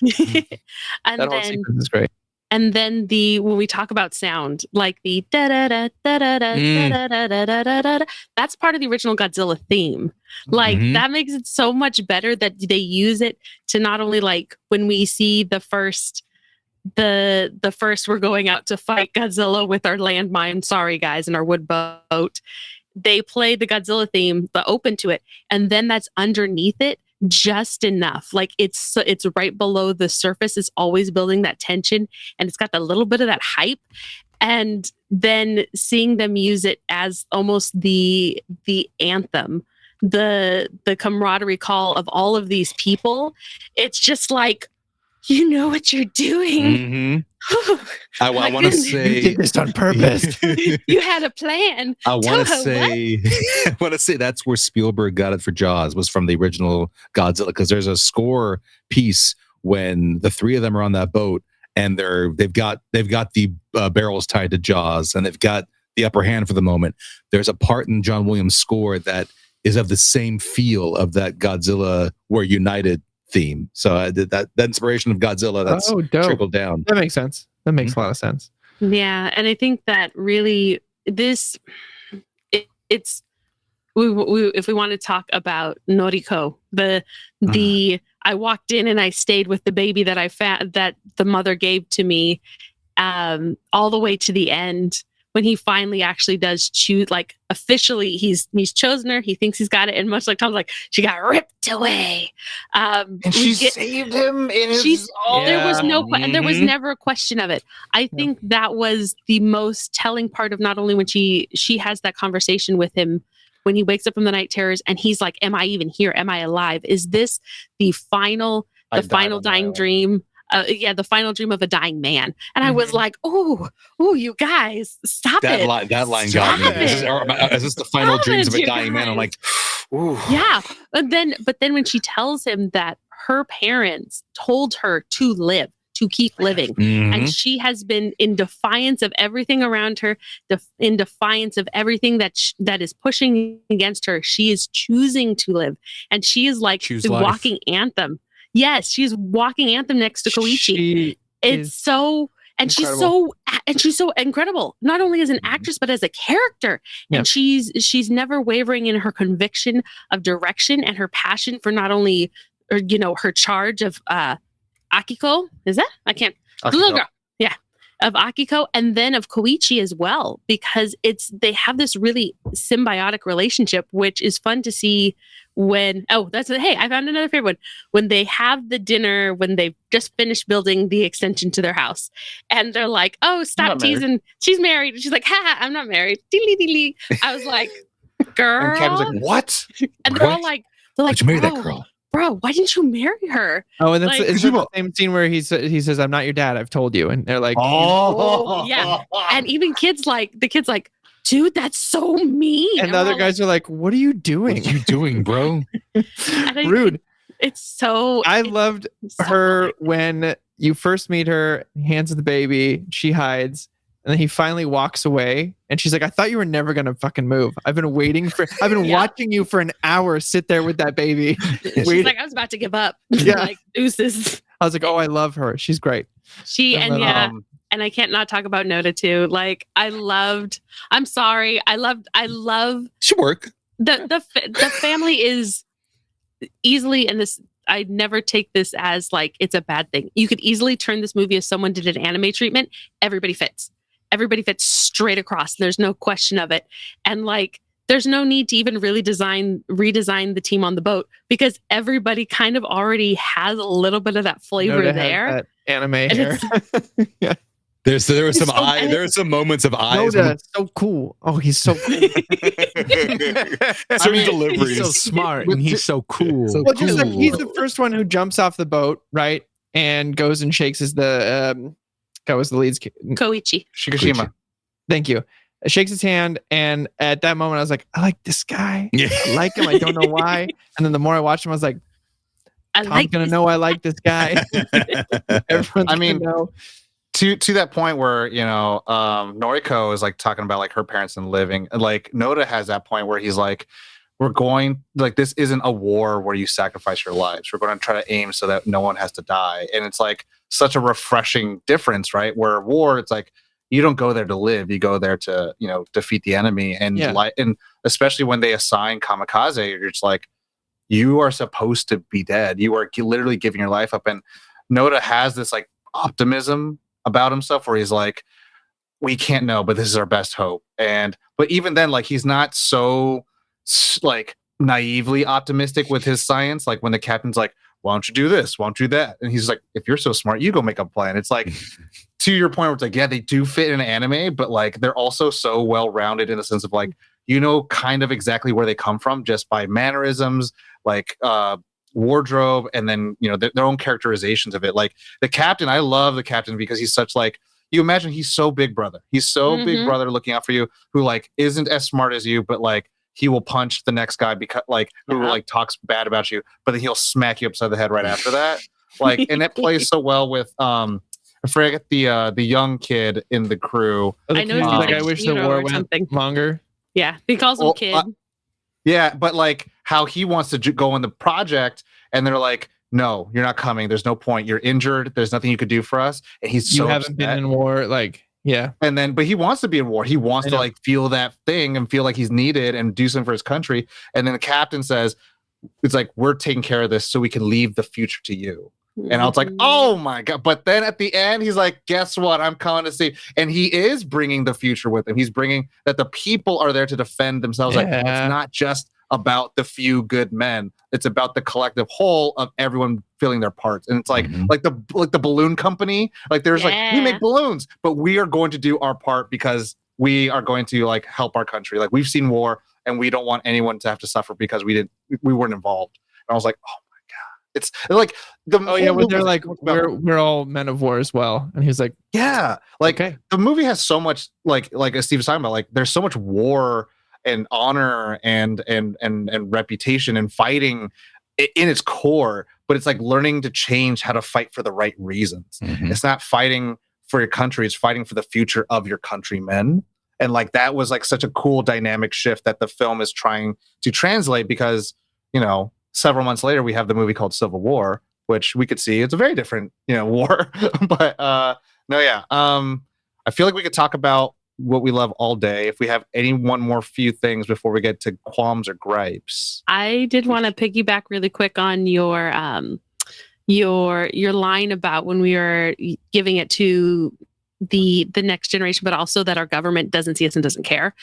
and that whole sequence is great. And then when we talk about sound, like the da da da da da da da da da da da, that's part of the original Godzilla theme. Like that makes it so much better that they use it to not only like when we see the first we're going out to fight Godzilla with our landmine, sorry guys, and our wood boat. They play the Godzilla theme, the open to it, and then that's underneath it. Just enough, like it's right below the surface. It's always building that tension, and it's got a little bit of that hype. And then seeing them use it as almost the anthem, the camaraderie call of all of these people. It's just like, you know what you're doing. I want to say you did this on purpose. You had a plan. I want to say that's where Spielberg got it for Jaws, was from the original Godzilla, because there's a score piece when the three of them are on that boat and they've got the barrels tied to Jaws and they've got the upper hand for the moment. There's a part in John Williams' score that is of the same feel of that Godzilla We're United theme. So that inspiration of Godzilla that's trickled down. That makes sense. That makes a lot of sense. Yeah, and I think that really it's if we want to talk about Noriko, I walked in and I stayed with the baby that I found that the mother gave to me, all the way to the end. When he finally actually does choose, like officially, he's chosen her. He thinks he's got it, and much like Tom's, like she got ripped away, and she saved him. There was and there was never a question of it. I think that was the most telling part of not only when she has that conversation with him when he wakes up from the night terrors, and he's like, "Am I even here? Am I alive? Is this the final dying dream?" The final dream of a dying man. And I was like, oh, you guys, stop it. That line got me. Is this the final dreams of a dying man? I'm like, ooh. Yeah. But then when she tells him that her parents told her to live, to keep living, and she has been in defiance of everything around her, in defiance of everything that is pushing against her, she is choosing to live. And she is like the walking anthem. Yes, she's walking anthem next to Koichi. She's so incredible. Not only as an actress, but as a character. Yeah. And she's never wavering in her conviction of direction and her passion for not only, her charge of Akiko. Is that? I can't. The little girl. Yeah. Of Akiko, and then of Koichi as well, because they have this really symbiotic relationship, which is fun to see when I found another favorite one. When they have the dinner, when they've just finished building the extension to their house, and they're like, "Oh, stop teasing. She's married." And she's like, "Ha, I'm not married." Dee-lee. I was like, "Girl." And Kevin's like, "What?" And they're like, "Why'd you marry that girl? Bro, why didn't you marry her?" Oh, and that's it's the same scene where he says, "I'm not your dad. I've told you." And they're like, "Oh, yeah." And even the kids like, "Dude, that's so mean." And the other guys are like, "What are you doing? What are you doing, bro?" Rude. I loved her when you first meet her, hands of the baby, she hides. And then he finally walks away, and she's like, "I thought you were never gonna fucking move. I've been watching you for an hour sit there with that baby." She's like, "I was about to give up." Yeah. Like, deuces. I was like, "Oh, I love her. She's great." And I can't not talk about Noda too. Like, I love. Should work. The family is easily, and this, I never take this as like it's a bad thing. You could easily turn this movie if someone did an anime treatment. Everybody fits straight across. There's no question of it. And like, there's no need to even really redesign the team on the boat, because everybody kind of already has a little bit of that flavor there. That anime hair. Yeah. There were He's some so eye. There are some moments of eyes. Yoda, so cool. Oh, he's so cool. Certain deliveries. He's so smart and he's so cool. So Well, just like cool. he's the first one who jumps off the boat, right? And goes and shakes what was the lead's Koichi. Shikishima. Thank you. Shakes his hand, and at that moment I was like, I like this guy. Yeah. I like him. I don't know why. And then the more I watched him, I was like, Tom's gonna know I like this guy. Everyone's gonna know. To that point where Noriko is like talking about like her parents and living, and like Noda has that point where he's like, we're going, like, this isn't a war where you sacrifice your lives. We're going to try to aim so that no one has to die. And it's like such a refreshing difference, right? Where war, it's like you don't go there to live, you go there to defeat the enemy. And and especially when they assign kamikaze, you're just like, you are supposed to be dead. You are literally giving your life up. And Noda has this like optimism about himself where he's like, we can't know, but this is our best hope. But even then, like, he's not so like naively optimistic with his science. Like when the captain's like, why don't you do this? Why don't you do that? And he's like, if you're so smart, you go make a plan. It's like, to your point where it's like, yeah, they do fit in an anime, but like they're also so well-rounded in the sense of like, kind of exactly where they come from just by mannerisms, like wardrobe, and then their own characterizations of it. Like the captain, I love the captain because he's such like, you imagine he's so big brother. He's so big brother looking out for you, who like isn't as smart as you, but like he will punch the next guy because like who like talks bad about you, but then he'll smack you upside the head right after that. Like, and it plays so well with I forget the young kid in the crew. I know he's like, I wish the war went longer. Yeah, he calls him kid. Yeah, but like how he wants to go on the project, and they're like, no, you're not coming. There's no point. You're injured. There's nothing you could do for us. And he's so haven't been in war, like, yeah. And then, but he wants to be in war. He wants to like feel that thing and feel like he's needed and do something for his country. And then the captain says, it's like, we're taking care of this so we can leave the future to you. And I was like, oh my God. But then at the end, he's like, guess what? I'm coming to see. And he is bringing the future with him. He's bringing that the people are there to defend themselves. Like, it's not just about the few good men. It's about the collective whole of everyone filling their parts. And it's like, like the balloon company, like there's like, we make balloons, but we are going to do our part because we are going to like help our country. Like we've seen war and we don't want anyone to have to suffer because we weren't involved. And I was like, oh my God. It's like they're like, we're all men of war as well. And he's like, yeah, like the movie has so much like as Steve was talking about, like there's so much war and honor and reputation and fighting in its core, but it's like learning to change how to fight for the right reasons. It's not fighting for your country, it's fighting for the future of your countrymen. And like that was like such a cool dynamic shift that the film is trying to translate, because several months later we have the movie called Civil War, which we could see it's a very different war. But I feel like we could talk about what we love all day. If we have any one more few things before we get to qualms or gripes. I did want to piggyback really quick on your line about when we are giving it to the next generation, but also that our government doesn't see us and doesn't care.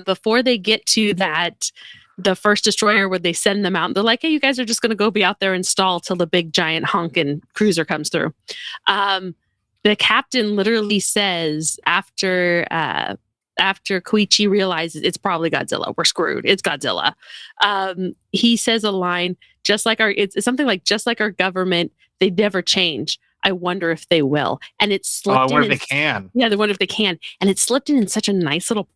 Before they get to that, the first destroyer where they send them out and they're like, hey, you guys are just going to go be out there and stall till the big giant honking cruiser comes through. The captain literally says after Koichi realizes it's probably Godzilla, we're screwed, it's Godzilla. He says a line it's something like, just like our government, they never change. I wonder if they will. And it's slipped I wonder if they can. Yeah, they wonder if they can. And it's slipped in such a nice little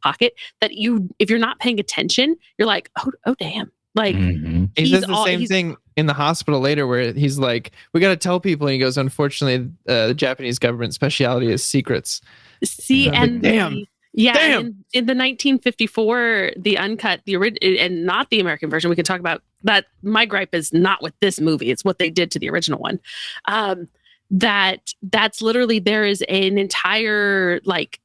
pocket that if you're not paying attention, you're like, oh damn. Like he says the same thing in the hospital later, where he's like, we got to tell people. And he goes, unfortunately, the Japanese government speciality is secrets. See, and damn. In the 1954, the uncut, the original, and not the American version, we can talk about that. My gripe is not with this movie; it's what they did to the original one. That's literally, there is an entire like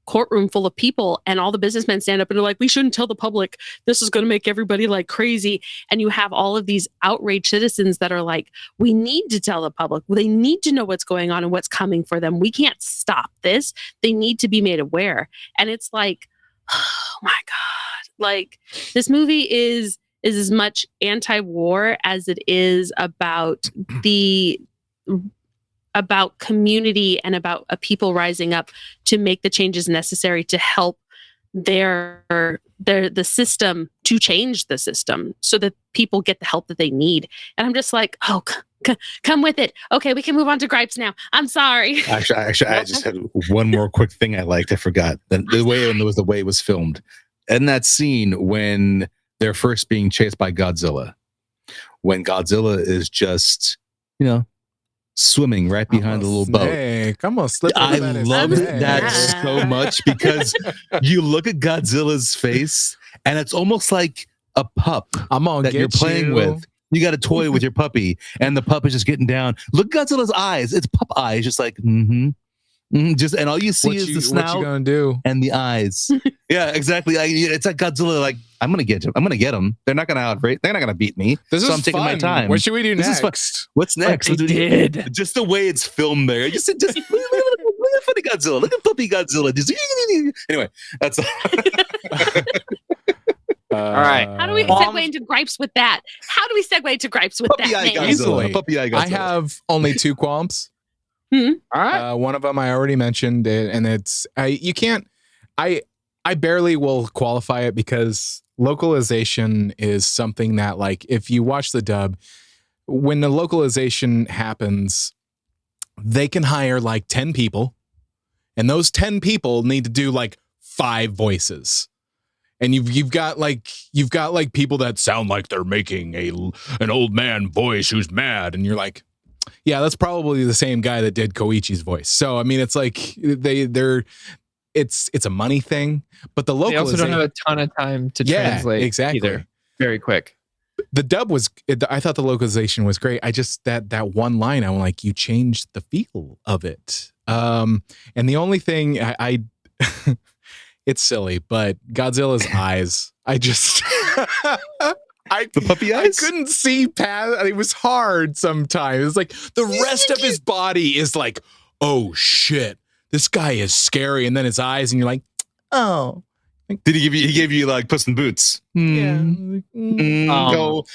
courtroom full of people, and all the businessmen stand up and are like, we shouldn't tell the public, this is going to make everybody like crazy. And you have all of these outraged citizens that are like, we need to tell the public, they need to know what's going on and what's coming for them. We can't stop this. They need to be made aware. And it's like, oh my God, like this movie is as much anti-war as it is about the about community and about a people rising up to make the changes necessary to help the system, to change the system so that people get the help that they need. And I'm just like, oh, come with it. Okay, we can move on to gripes now. I'm sorry. Actually, I just had one more quick thing I liked. I forgot the way it was filmed. And that scene when they're first being chased by Godzilla, when Godzilla is just, swimming right behind the little boat. Come on, slip. I loved that so much because you look at Godzilla's face and it's almost like a pup that you're playing with. You got a toy with your puppy and the pup is just getting down. Look at Godzilla's eyes. It's pup eyes, just like, just, and all you see is the snout what you gonna do? And the eyes. Yeah, exactly. It's like Godzilla, like, I'm gonna get him. They're not gonna they're not gonna beat me. This so is I'm taking fun. my time. What should we do next? What's next? Just the way it's filmed there. Just look at funny Godzilla. Look at puppy Godzilla. Anyway, that's all right. How do we segue into gripes with that? Easily. Puppy eye Godzilla. I have only 2 qualms. All right. One of them I already mentioned, and it's you can't. I barely will qualify it because localization is something that, like, if you watch the dub, when the localization happens, they can hire like 10 people, and those 10 people need to do like 5 voices. And you've got people that sound like they're making an old man voice who's mad, and you're like, yeah, that's probably the same guy that did Koichi's voice. So I mean, it's like it's a money thing, but the localization, they also don't have a ton of time to translate either. Very quick. The dub I thought the localization was great. I just that one line, I'm like, you changed the feel of it. And the only thing I it's silly, but Godzilla's eyes, the puppy eyes? I couldn't see past. It was hard sometimes. It's like the rest of his body is like, oh shit, this guy is scary, and then his eyes, and you're like, oh. Did he give you like Puss in Boots? Yeah. Go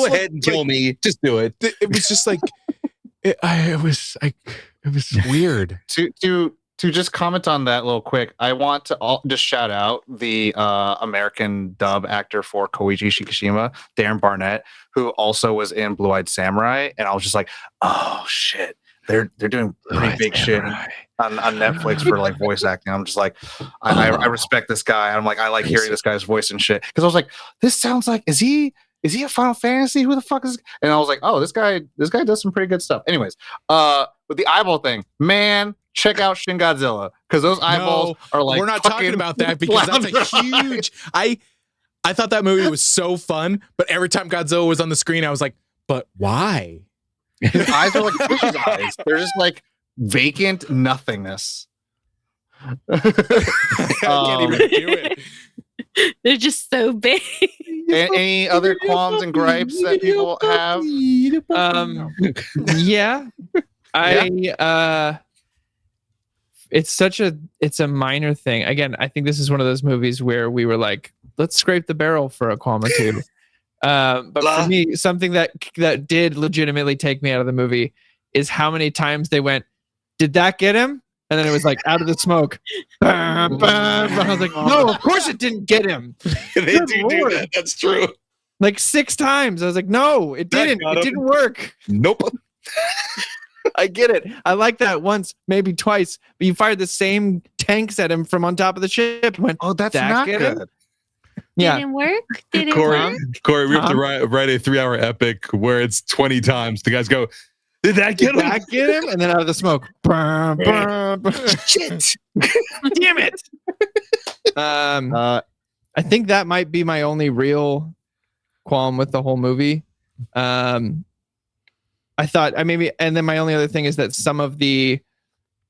ahead and kill me. Just do it. It was just like it was weird. To just comment on that a little quick, I want to just shout out the American dub actor for Koichi Shikishima, Darren Barnett, who also was in Blue Eyed Samurai, and I was just like, oh shit, they're doing pretty big shit on Netflix for like voice acting. I'm just like, I respect this guy. I'm like, I like hearing this guy's voice and shit, because I was like, this sounds like, is he a Final Fantasy? Who the fuck is? And I was like, oh, this guy does some pretty good stuff. Anyways, with the eyeball thing, man. Check out Shin Godzilla, because those eyeballs are like. We're not talking about that because that's a huge. I thought that movie was so fun, but every time Godzilla was on the screen, I was like, but why? His eyes are like fish's eyes. They're just like vacant nothingness. I can't even do it. They're just so big. Any other qualms and gripes that people have? Yeah. It's a minor thing. Again, I think this is one of those movies where we were like, let's scrape the barrel for a qualm or two. But for me, something that did legitimately take me out of the movie is how many times they went, did that get him? And then it was like, out of the smoke. I was like, no, of course it didn't get him. They do that. That's true. Like 6 times. I was like, no, it didn't. It didn't work. Nope. I get it. I like that once, maybe twice, but you fired the same tanks at him from on top of the ship. Went, oh, that's not good. Him? Yeah. Didn't work? Corey, we have to write a 3-hour epic where it's 20 times. The guys go, did that get him? And then out of the smoke. Shit. Damn it. I think that might be my only real qualm with the whole movie. I thought and then my only other thing is that some of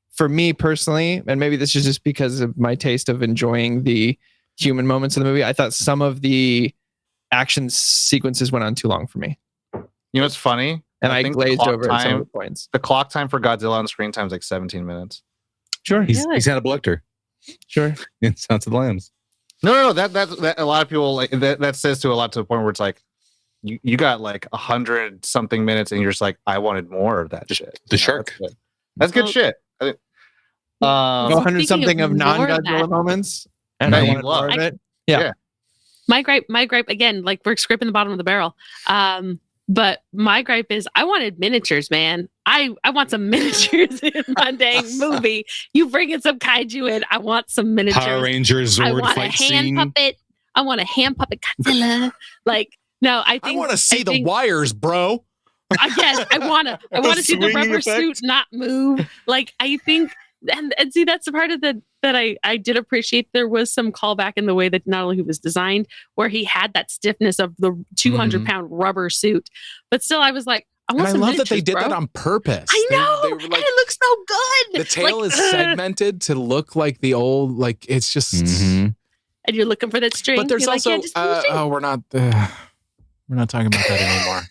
for me personally, and maybe this is just because of my taste of enjoying the human moments in the movie, I thought some of the action sequences went on too long for me. You know what's funny? And I glazed over at some of the points. The clock time for Godzilla on screen time is like 17 minutes. Sure. He's Hannibal Lecter. Sure. In Silence of the Lambs. No. That a lot of people like that says to a lot, to the point where it's like, you got like 100 something minutes and you're just like, I wanted more of that shit. The shark. That's good Well, shit. Go So 100 speaking something of of more of non-Godzilla that- moments, and That I you want more love. of it. my gripe again, like we're scraping the bottom of the barrel. But my gripe is I wanted miniatures, man. I want some miniatures in my dang movie. You bring in some kaiju in, I want some miniatures. Power Rangers I Zord want a fight hand scene. puppet. I want a hand puppet Godzilla. Like, no, I think I want to see I the think- wires, bro. Yes, I want to see the swinging rubber effect. suit not move. Like, I think, and see, that's the part of that I did appreciate. There was some callback in the way that not only he was designed, where he had that stiffness of the 200-pound rubber suit, but still, I was like, I want And I some love that they miniatures, did bro. that on purpose. I know, They were and like, it looks so good. the tail Like, is segmented to look like the old, like it's just. Mhm. and you're looking for that string. But there's You're also, like, yeah, just pull the string. we're not talking about that anymore.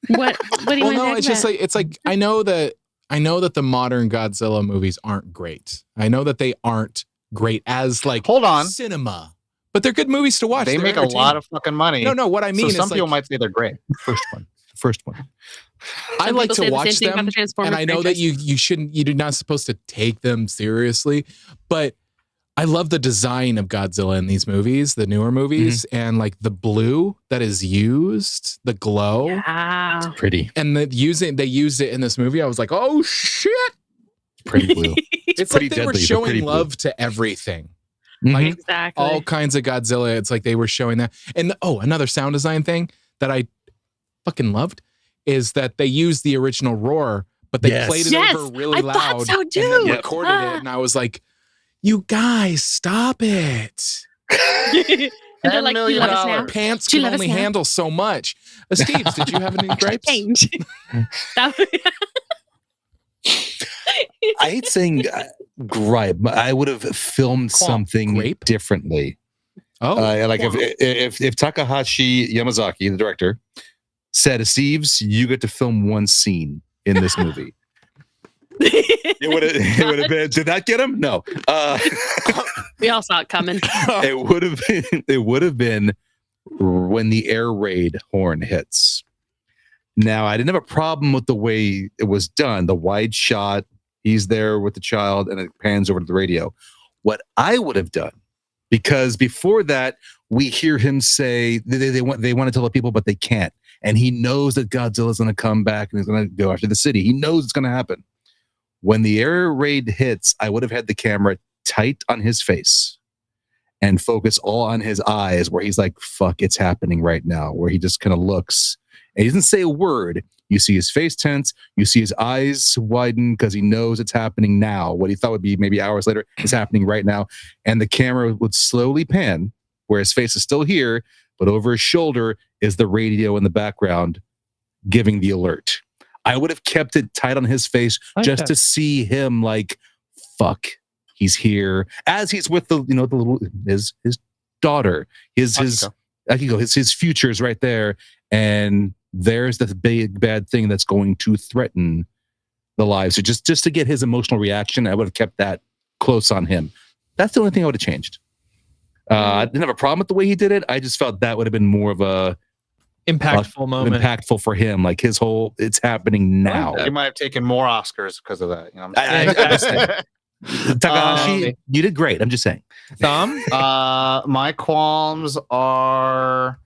What do you Well, want no, to it's just like I know that the modern Godzilla movies aren't great. I know that they aren't great as like Hold on. cinema, but they're good movies to watch. They They're make a lot entertaining. of fucking money. No. What I mean so some is people like, might say they're great. First one. I Some like people say to the same watch thing about them, the Transformers and I know that franchise. you're not supposed to take them seriously, but I love the design of Godzilla in these movies, the newer movies, and like the blue that is used, the glow, Yeah. Pretty. and they used it in this movie. I was like, oh shit! Pretty blue. It's pretty like they were deadly, but pretty showing blue. love to everything. Mhm. Like Exactly. all kinds of Godzilla. It's like they were showing that. And another sound design thing that I fucking loved is that they used the original roar, but they Yes. played it Yes, over really I loud thought so and too. then Yep. recorded it. And I was like, you guys, stop it. And they're $10 like, you million. love us now? Pants Do you can love us only now? handle so much. Esteves, did you have any gripes? Change. That- I hate saying gripe. But I would have filmed something Grape? differently. Oh, Like if Takahashi Yamazaki, the director, said, "Esteves, you get to film one scene in this movie," it would have been. Did that get him? No. we all saw it coming. It would have been when the air raid horn hits. Now, I didn't have a problem with the way it was done. The wide shot, he's there with the child, and it pans over to the radio. What I would have done, because before that, we hear him say they want to tell the people, but they can't. And he knows that Godzilla's going to come back and he's going to go after the city. He knows it's going to happen. When the air raid hits, I would have had the camera tight on his face and focus all on his eyes, where he's like, fuck, it's happening right now, where he just kind of looks and he doesn't say a word. You see his face tense, you see his eyes widen because he knows it's happening now. What he thought would be maybe hours later is happening right now. And the camera would slowly pan where his face is still here, but over his shoulder is the radio in the background giving the alert. I would have kept it tight on his face just to see him like, fuck, he's here. As he's with the little his daughter, his future is right there, and there's the big bad thing that's going to threaten the lives. So just to get his emotional reaction, I would have kept that close on him. That's the only thing I would have changed. I didn't have a problem with the way he did it. I just felt that would have been more of a Impactful moment. impactful for him. Like his whole, it's happening now. You might have taken more Oscars because of that. You know what I I'm saying? understand. Takahashi, you did great. I'm just saying. Thumb? My qualms are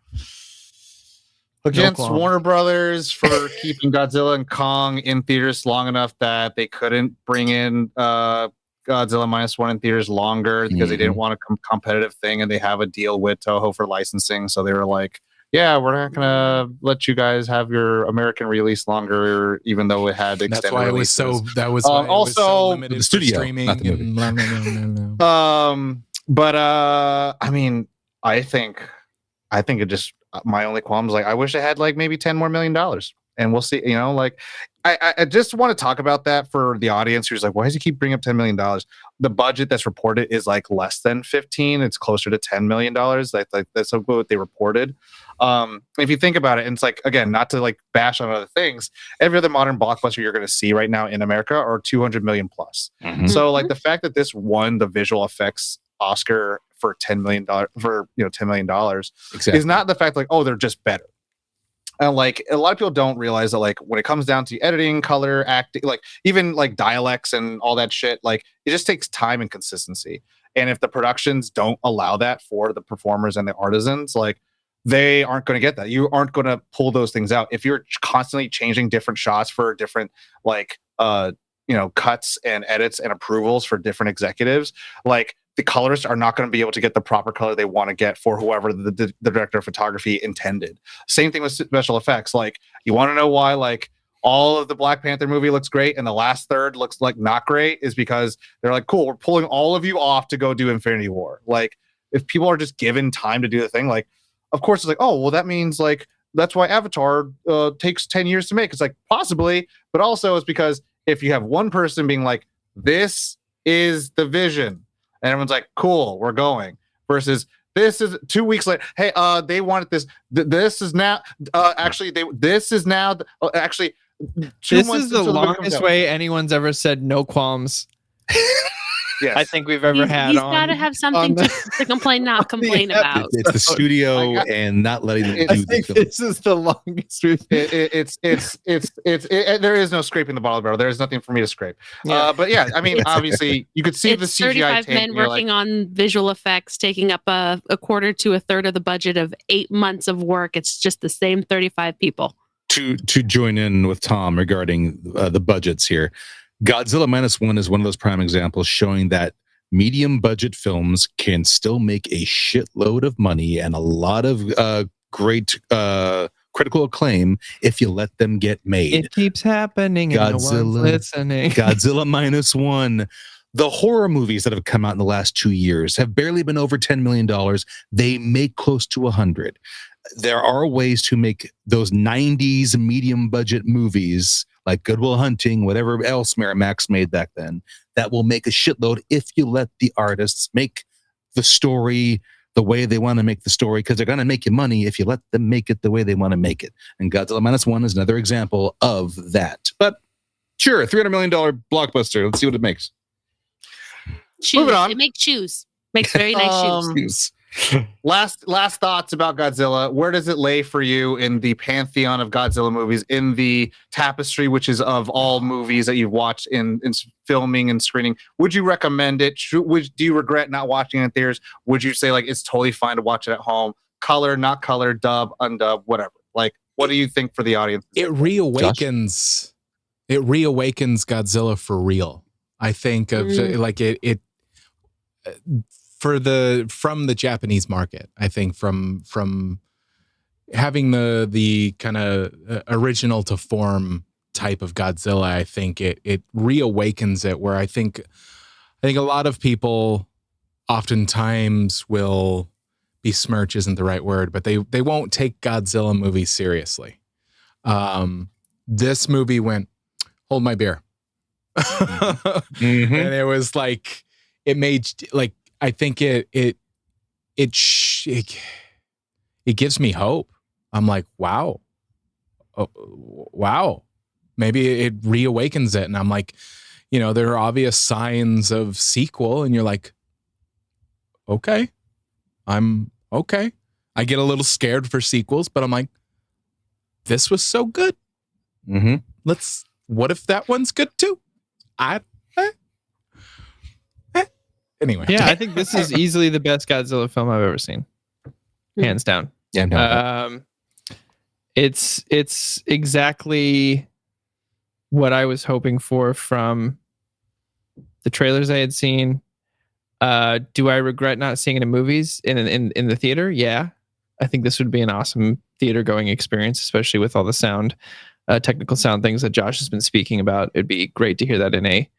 against qualms. Warner Brothers for keeping Godzilla and Kong in theaters long enough that they couldn't bring in Godzilla Minus One in theaters longer because they didn't want a competitive thing, and they have a deal with Toho for licensing. So they were like, yeah, we're not gonna let you guys have your American release longer, even though it had extended that's why it was releases. so. That was why it was so also limited the studio, for streaming. not the movie. And blah, blah, blah, blah, blah. But I mean, I think it just, my only qualm is like, I wish I had like maybe $10 more million, and we'll see. You know, like I just want to talk about that for the audience who's like, why does he keep bringing up $10 million? The budget that's reported is like less than 15. It's closer to $10 million. That's what they reported. If you think about it, and it's like, again, not to like bash on other things, every other modern blockbuster you're going to see right now in America are 200 million plus. So like the fact that this won the visual effects Oscar for $10 million is not the fact like, oh, they're just better. And like a lot of people don't realize that like when it comes down to editing, color, acting, like even like dialects and all that shit, like it just takes time and consistency. And if the productions don't allow that for the performers and the artisans, like they aren't going to get that. You aren't going to pull those things out if you're constantly changing different shots for different like cuts and edits and approvals for different executives. Like the colorists are not going to be able to get the proper color they want to get for whoever the director of photography intended. Same thing with special effects. Like you want to know why like all of the Black Panther movie looks great and the last third looks like not great is because they're like, cool, we're pulling all of you off to go do Infinity War. Like if people are just given time to do the thing, like of course it's like, oh well, that means like that's why Avatar takes 10 years to make. It's like possibly, but also it's because if you have one person being like, this is the vision, and everyone's like, cool, we're going, versus this is 2 weeks later. Hey, they wanted this. This is now. Actually, this is now. Actually, 2 This months is the longest way anyone's ever said no qualms. Yes. I think we've ever had. He's got to have something to complain, not complain about. It's the studio and not letting them do the film. This is the longest we've. There is no scraping the bottle barrel. There is nothing for me to scrape. Yeah. But yeah, I mean, obviously, you could see the It's CGI 35 men working on visual effects, taking up a quarter to a third of the budget of 8 months of work. It's just the same 35 people. To join in with Tom regarding the budgets here, Godzilla Minus One is one of those prime examples showing that medium budget films can still make a shitload of money and a lot of great critical acclaim if you let them get made. It keeps happening. And no one's listening. Godzilla Minus One. The horror movies that have come out in the last 2 years have barely been over $10 million. They make close to 100. There are ways to make those 90s medium budget movies like Good Will Hunting, whatever else Miramax made back then, that will make a shitload if you let the artists make the story the way they want to make the story, because they're going to make you money if you let them make it the way they want to make it. And Godzilla Minus One is another example of that. But sure, $300 million blockbuster. Let's see what it makes. Shoes. Moving on. It makes shoes. Makes very nice shoes. Last thoughts about Godzilla. Where does it lay for you in the pantheon of Godzilla movies, in the tapestry, which is of all movies that you've watched in filming and screening? Would you recommend it? Do you regret not watching it in theaters? Would you say like it's totally fine to watch it at home? Color, not color, dub, undub, whatever. Like, what do you think for the audience? It reawakens. It reawakens Godzilla for real. I think of like it from the Japanese market. I think from having the kind of original to form type of Godzilla, I think it reawakens it, where I think a lot of people oftentimes will besmirch isn't the right word, but they won't take Godzilla movies seriously. This movie went, hold my beer. And it was like, it made like, I think it gives me hope. I'm like, wow. Oh, wow. Maybe it reawakens it. And I'm like, there are obvious signs of sequel, and you're like, okay, I'm okay. I get a little scared for sequels, but I'm like, this was so good. What if that one's good too? Anyway. Yeah, I think this is easily the best Godzilla film I've ever seen. Hands down. Yeah, no. It's exactly what I was hoping for from the trailers I had seen. Do I regret not seeing it in movies in the theater? Yeah. I think this would be an awesome theater going experience, especially with all the sound, technical sound things that Josh has been speaking about. It'd be great to hear that in a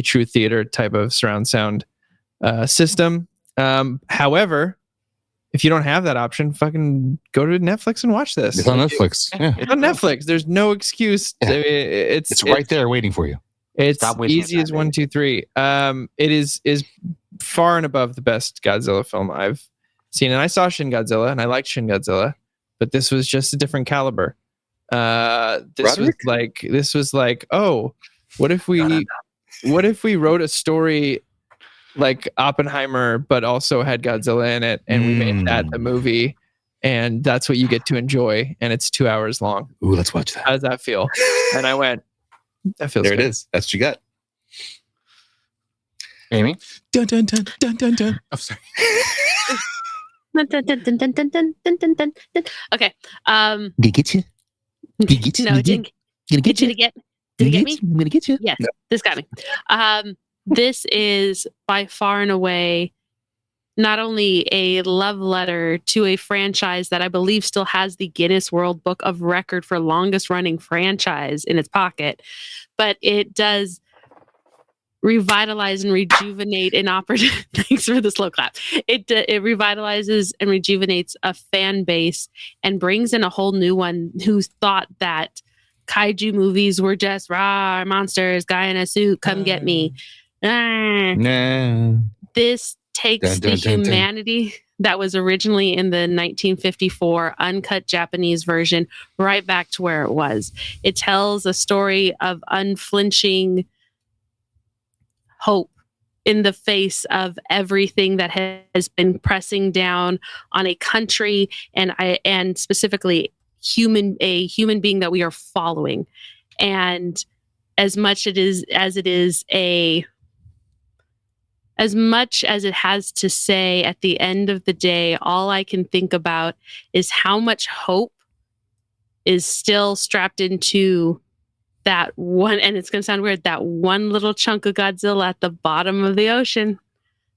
true theater type of surround sound system. However, if you don't have that option, fucking go to Netflix and watch this. It's on Netflix. Yeah. It's on Netflix. There's no excuse. Yeah. It's right there waiting for you. It's easy as 1, 2, 3. It is far and above the best Godzilla film I've seen. And I saw Shin Godzilla and I liked Shin Godzilla, but this was just a different caliber. This was like, oh, what if we wrote a story like Oppenheimer, but also had Godzilla in it, and we made that the movie, and that's what you get to enjoy, and it's 2 hours long. Ooh, let's watch that. How does that feel? And I went, that feels There good. it is. That's what you got. Amy? Dun, dun, dun, dun, dun, dun. Oh, sorry. Dun, dun, dun, dun, dun, dun, dun, dun, dun, dun, dun. Okay. Gonna get you. Get you. No, it didn't Gonna get you to get. Did it get me? I'm gonna get you. Yes, No. this got me. This is by far and away not only a love letter to a franchise that I believe still has the Guinness World Book of Record for longest running franchise in its pocket, but it does revitalize and rejuvenate an opportunity. Thanks for the slow clap. It revitalizes and rejuvenates a fan base and brings in a whole new one who thought that kaiju movies were just raw monsters, guy in a suit, come get me. Nah. This takes Dun, dun, the dun, dun. humanity that was originally in the 1954 uncut Japanese version right back to where it was. It tells a story of unflinching hope in the face of everything that has been pressing down on a country and specifically a human being that we are following. And as much as it has to say at the end of the day, all I can think about is how much hope is still strapped into that one, and it's going to sound weird, that one little chunk of Godzilla at the bottom of the ocean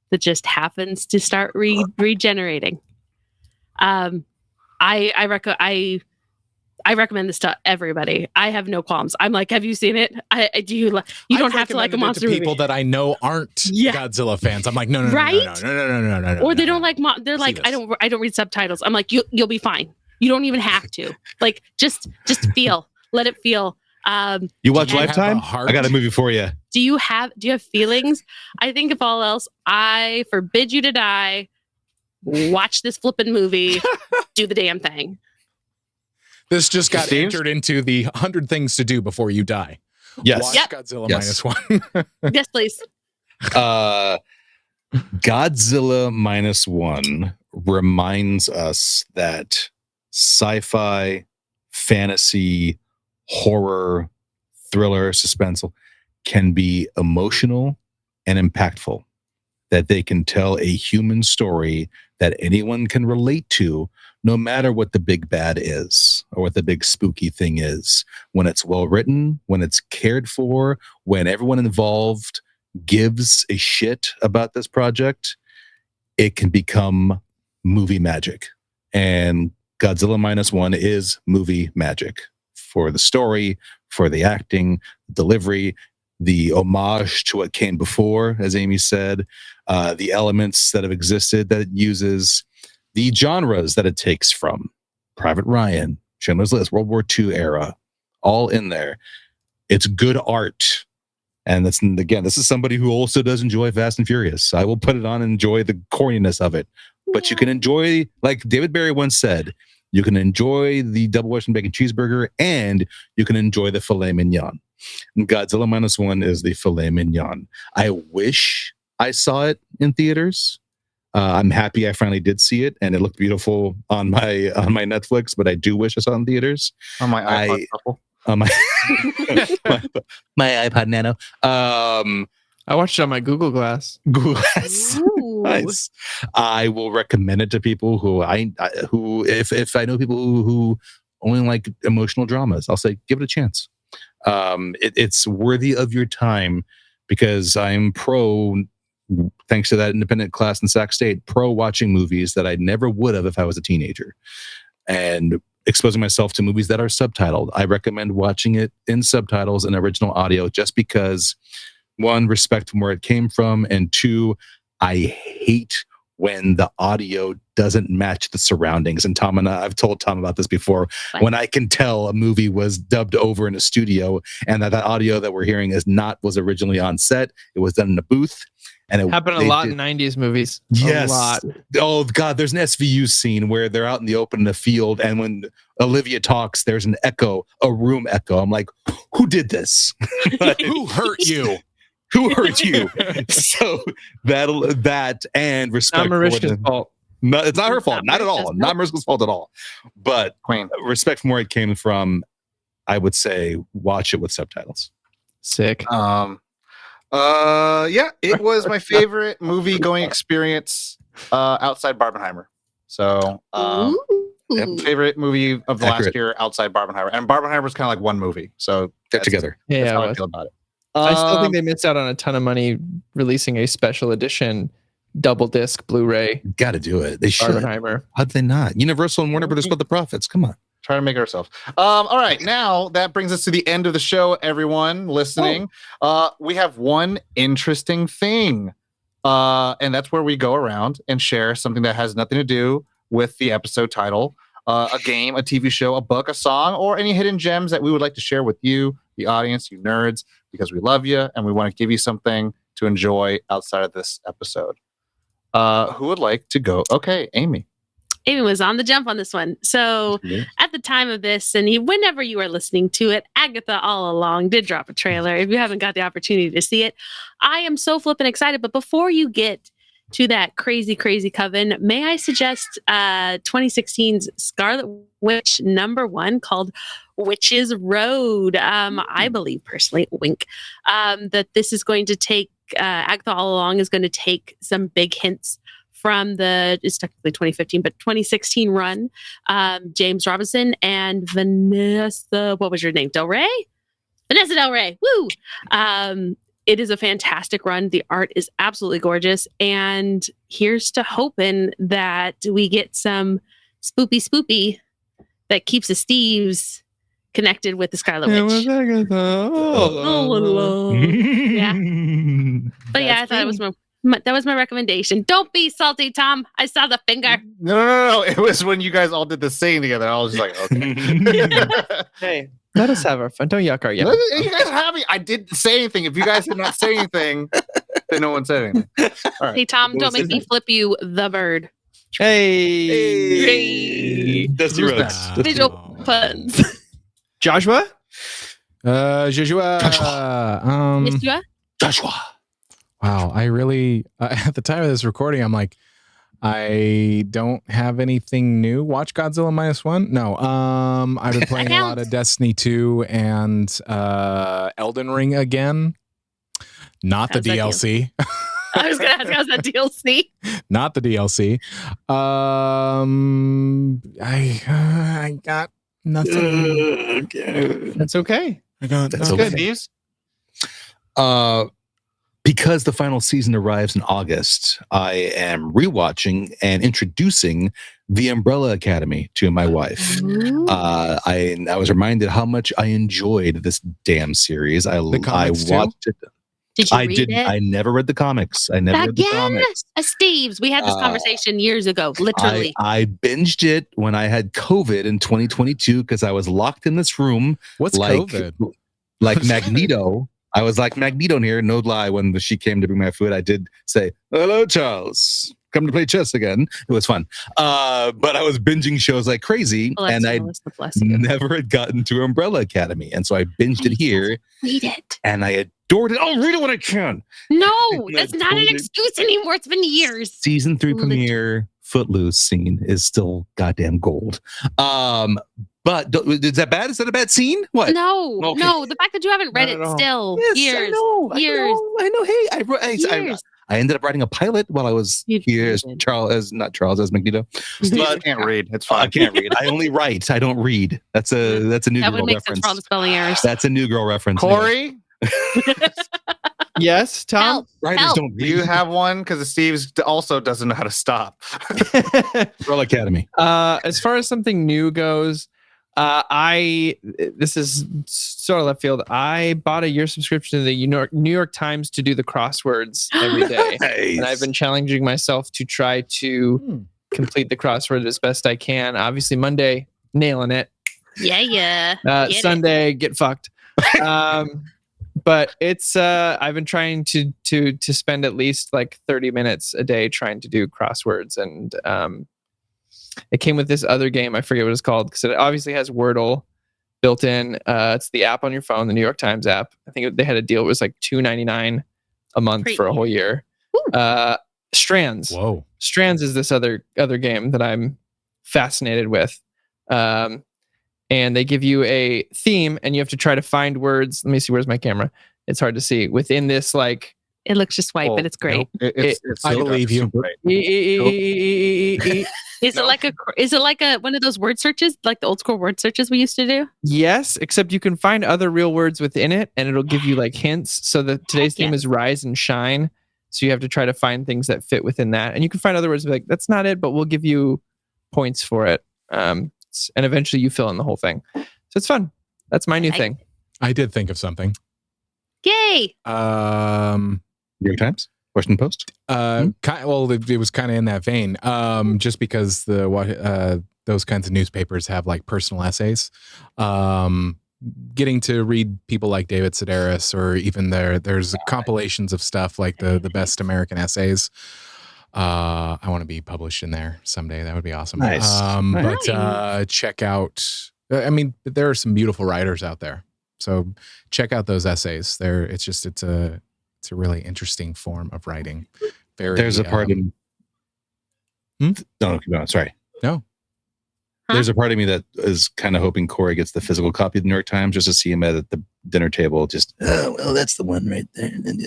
that just happens to start regenerating. I recommend this to everybody. I have no qualms. I'm like, have you seen it? You don't have to like a monster to people movie. that I know aren't Godzilla fans. I'm like, no, Right? no. Or they don't like. They're like, this. I don't read subtitles. I'm like, you'll be fine. You don't even have to. Like, just feel. Let it feel. You watch Do you have Lifetime? a heart? I got a movie for you. Do you have feelings? I think if all else, I forbid you to die. Watch this flippin' movie. Do the damn thing. This just got Steve? entered into the 100 things to do before you die. Yes. Watch Yep. Godzilla Yes. -1. Yes, please. Godzilla -1 reminds us that sci-fi, fantasy, horror, thriller, suspenseful can be emotional and impactful. That they can tell a human story that anyone can relate to, no matter what the big bad is or what the big spooky thing is. When it's well written, when it's cared for, when everyone involved gives a shit about this project, it can become movie magic. And Godzilla -1 is movie magic for the story, for the acting, delivery, the homage to what came before, as Amy said, the elements that have existed that it uses, the genres that it takes from Private Ryan, Schindler's List, World War II era, all in there. It's good art. And this is somebody who also does enjoy Fast and Furious. I will put it on and enjoy the corniness of it. But you can enjoy, like David Barry once said, you can enjoy the double Western bacon cheeseburger and you can enjoy the filet mignon. And Godzilla -1 is the filet mignon. I wish I saw it in theaters. I'm happy I finally did see it, and it looked beautiful on my Netflix. But I do wish I saw it in theaters. On my iPod Couple. On my my iPod Nano. I watched it on my Google Glass. Google Glass. Ooh. Nice. I will recommend it to people who if I know people who only like emotional dramas, I'll say give it a chance. It's worthy of your time because I'm pro, thanks to that independent class in Sac State, pro watching movies that I never would have if I was a teenager, and exposing myself to movies that are subtitled. I recommend watching it in subtitles and original audio just because, one, respect from where it came from, and two, I hate when the audio doesn't match the surroundings. And I've told Tom about this before, when I can tell a movie was dubbed over in a studio and that audio that we're hearing was originally on set. It was done in a booth. And it happened a lot in 90s movies. Yes. A lot. Oh God, there's an SVU scene where they're out in the open in the field, and when Olivia talks, there's an echo, a room echo. I'm like, who did this? Who hurt you? Who hurt you? So that and respect. Not Marishka's fault. No, it's not her fault. Not Not at all. Mariska's Not Mariska's fault at all. But Queen. respect from where it came from, I would say watch it with subtitles. Sick. Yeah, it was my favorite movie going experience outside Barbenheimer. So, favorite movie of the last year outside Barbenheimer. And Barbenheimer is kind of like one movie. So, They're together. that's Yeah, how it I was. feel about it. I still think they missed out on a ton of money releasing a special edition double disc Blu-ray Got to do it. They should. Barbenheimer. How'd they not? Universal and Warner Brothers split the profits. Come on. Try to make it ourselves. All right, now that brings us to the end of the show, everyone listening. We have one interesting thing. And that's where we go around and share something that has nothing to do with the episode title. A game, a TV show, a book, a song, or any hidden gems that we would like to share with you, the audience, you nerds, because we love you and we want to give you something to enjoy outside of this episode. Who would like to go? Okay, Amy. Amy was on the jump on this one. So at the time of this, and whenever you are listening to it, Agatha all along did drop a trailer. If you haven't got the opportunity to see it, I am so flippin' excited. But before you get to that crazy, crazy coven, may I suggest 2016's Scarlet Witch #1 called Witch's Road. I believe personally, wink, that this is going to take, Agatha all along is going to take some big hints from it's technically 2015, but 2016 run. James Robinson and Vanessa, what was your name? Del Rey? Vanessa Del Rey. Woo! It is a fantastic run. The art is absolutely gorgeous. And here's to hoping that we get some spoopy that keeps the Esteves connected with the Scarlet Witch. Yeah. But yeah, I thought it was that was my recommendation. Don't be salty, Tom. I saw the finger. No. It was when you guys all did the singing together. I was just like, okay. Hey, let us have our fun. Don't yuck our yuck. You guys are happy. I didn't say anything. If you guys did not say anything, then no one said anything. All right. Hey, Tom, don't make me flip you the bird. Hey. Dusty Who's Rhodes. that? Dusty Visual Rhodes. puns. Joshua? Joshua. Joshua? Joshua. Wow, I really at the time of this recording, I'm like, I don't have anything new. Watch Godzilla -1. No, I've been playing a lot of Destiny 2 and Elden Ring again. Not How's the that DLC. I was going to ask, how's that DLC? Not the DLC. I got nothing. That's okay. I got That's nothing. okay. Because the final season arrives in August, I am rewatching and introducing The Umbrella Academy to my wife. I was reminded how much I enjoyed this damn series. I comics watched it. Did you I read didn't. it? I never read the comics. I never read the Again? comics. Esteves. We had this conversation years ago, literally. I binged it when I had COVID in 2022 because I was locked in this room. What's COVID? Like Magneto. I was like Magneto in here, no lie. When she came to bring my food, I did say, "Hello, Charles. Come to play chess again." It was fun. But I was binging shows like crazy, and I never had gotten to Umbrella Academy. And so I binged it here. Read it. And I adored it. I'll read it when I can. No, that's not an excuse anymore. It's been years. Season 3 premiere Footloose scene is still goddamn gold. But is that bad? Is that a bad scene? What? No, Okay. no. The fact that you haven't read Not it at all. still. Yes, years. I know. Years. I know. Hey, Years. I ended up writing a pilot while I was You here as did. as Magneto. I can't read. It's I fine. can't read. I only write. I don't read. That's a new That girl would make sense reference. for all the spelling errors. That's a new girl reference. Corey, Yes, Tom? Help. Writers Help. don't do read. you have one? Because Steve's also doesn't know how to stop. Umbrella Academy. As far as something new goes, this is sort of left field. I bought a year subscription to the New York Times to do the crosswords every day. And I've been challenging myself to try to complete the crossword as best I can. Obviously, Monday, nailing it. Yeah. Get it. Sunday, get fucked. But it's I've been trying to spend at least like 30 minutes a day trying to do crosswords, and it came with this other game. I forget what it's called because it obviously has Wordle built in. It's the app on your phone, the New York Times app. I think they had a deal. It was like $2.99 a month for a whole year. Strands. Whoa. Strands is this other game that I'm fascinated with. And they give you a theme and you have to try to find words. Let me see, where's my camera? It's hard to see. Within this like It looks just white, but it's great. It's I believe you. Is it like a one of those word searches, like the old school word searches we used to do? Yes, except you can find other real words within it and it'll give you like hints. So today's theme is rise and shine. So you have to try to find things that fit within that. And you can find other words like, that's not it, but we'll give you points for it. And eventually you fill in the whole thing. So it's fun. That's my new thing. I did think of something. Yay! New York Times? Washington Post? Well, it was kind of in that vein. Just because those kinds of newspapers have like personal essays. Getting to read people like David Sedaris, or even there's compilations of stuff like the best American essays. I want to be published in there someday. That would be awesome. Nice. But check out. I mean, there are some beautiful writers out there. So check out those essays. It's a really interesting form of writing. There's a part in. No, sorry. No. There's a part of me that is kind of hoping Corey gets the physical copy of the New York Times just to see him at the dinner table. Just, oh, well, that's the one right there. And then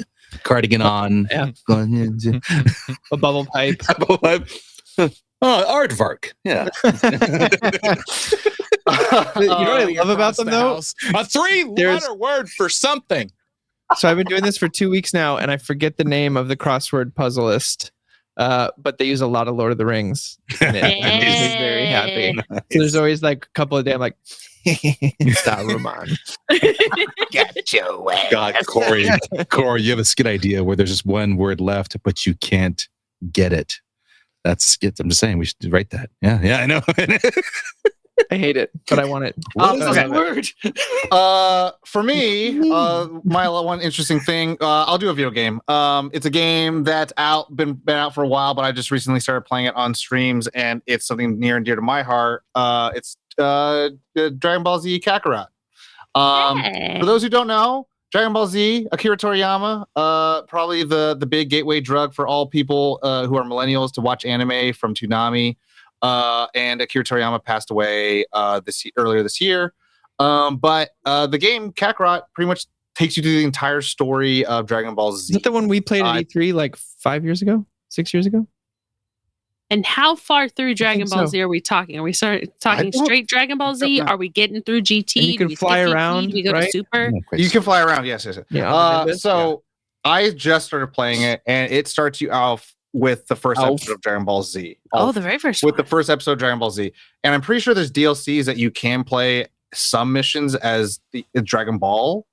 cardigan on. Yeah. A bubble pipe. Bubble pipe. Oh, aardvark. Yeah. You know what I love about them, though? A 3-letter word for something. So I've been doing this for 2 weeks now, and I forget the name of the crossword puzzleist. But they use a lot of Lord of the Rings. And it makes me very happy. So there's always like a couple of days I'm like, Saruman. Get your ass. God, Corey, you have a skit idea where there's just one word left, but you can't get it. That's skit. I'm just saying we should write that. Yeah, I know. I hate it, but I want it. Okay. Word. For me, my one interesting thing, I'll do a video game. It's a game that's been out for a while, but I just recently started playing it on streams, and it's something near and dear to my heart. It's Dragon Ball Z Kakarot. For those who don't know, Dragon Ball Z, Akira Toriyama, probably the big gateway drug for all people who are millennials to watch anime from Toonami. And Akira Toriyama passed away earlier this year. But the game Kakarot pretty much takes you through the entire story of Dragon Ball Z. Is that the one we played at E3 like 6 years ago? And how far through Dragon Ball Z are we talking? Are we talking straight Dragon Ball Z? Are we getting through GT? And you can fly around. We go to Super. You can fly around. Yes. Yeah. I just started playing it, and it starts you off with the first episode of Dragon Ball Z. The very first with one. the first episode of Dragon Ball Z. And I'm pretty sure there's DLCs that you can play some missions as the Dragon Ball.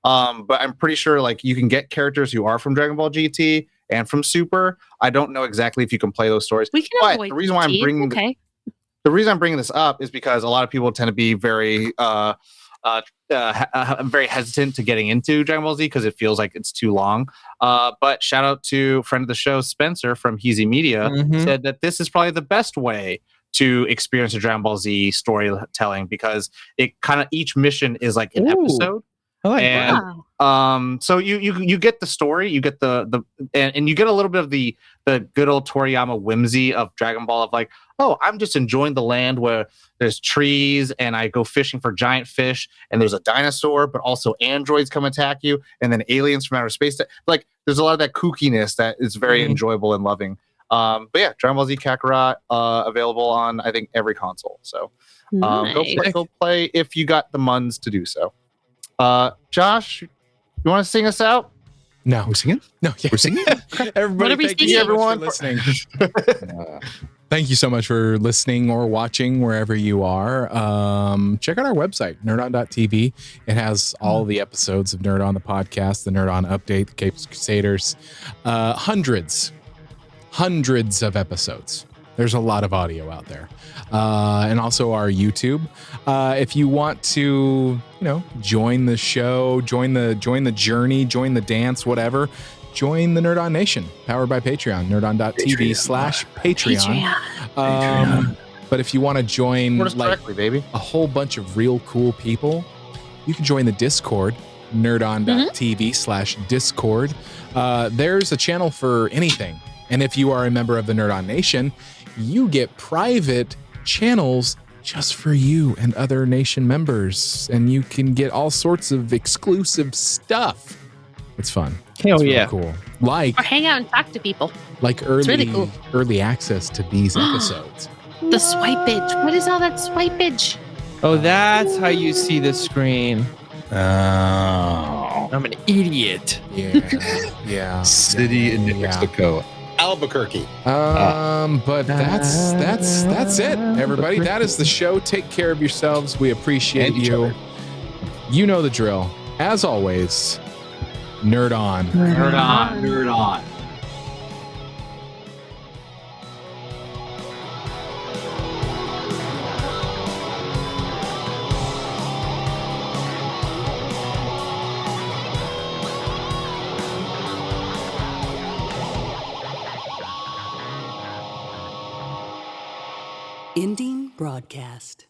But I'm pretty sure like you can get characters who are from Dragon Ball GT and from Super. I don't know exactly if you can play those stories. We can but avoid the reason why I'm bringing the reason I'm bringing this up is because a lot of people tend to be very very hesitant to getting into Dragon Ball Z because it feels like it's too long. But shout out to friend of the show, Spencer from Heezy Media, said that this is probably the best way to experience a Dragon Ball Z storytelling because it kind of each mission is like an episode. I like and so you get the story, you get the and you get a little bit of the good old Toriyama whimsy of Dragon Ball of like, oh, I'm just enjoying the land where there's trees and I go fishing for giant fish and there's a dinosaur, but also androids come attack you and then aliens from outer space. Like there's a lot of that kookiness that is very enjoyable and loving. But yeah, Dragon Ball Z Kakarot available on I think every console. So go play if you got the muns to do so. Josh, you want to sing us out? No, we're singing. No, yeah. We're singing. Everybody, thank you everyone for listening. Thank you so much for listening or watching wherever you are. Check out our website, nerdon.tv. It has all the episodes of Nerd On the podcast, the Nerd On Update, the Capes Crusaders, hundreds of episodes. There's a lot of audio out there. And also our YouTube. If you want to, join the show, join the journey, join the dance, whatever, join the Nerd On Nation, powered by Patreon, nerdon.tv/Patreon. But if you want to join a whole bunch of real cool people, you can join the Discord, nerdon.tv/Discord. There's a channel for anything. And if you are a member of the Nerd On Nation, you get private channels just for you and other Nation members. And you can get all sorts of exclusive stuff. It's fun. Hell it's really yeah. cool. Like Or hang out and talk to people. Like early, really cool. early access to these episodes. The swipage. What is all that swipage? Oh, that's how you see the screen. Oh. I'm an idiot. Yeah. City in New Mexico. Albuquerque. But that's it, everybody. That is the show. Take care of yourselves. We appreciate And each you. other. You know the drill. As always, nerd on. Nerd on. Nerd on. Ending broadcast.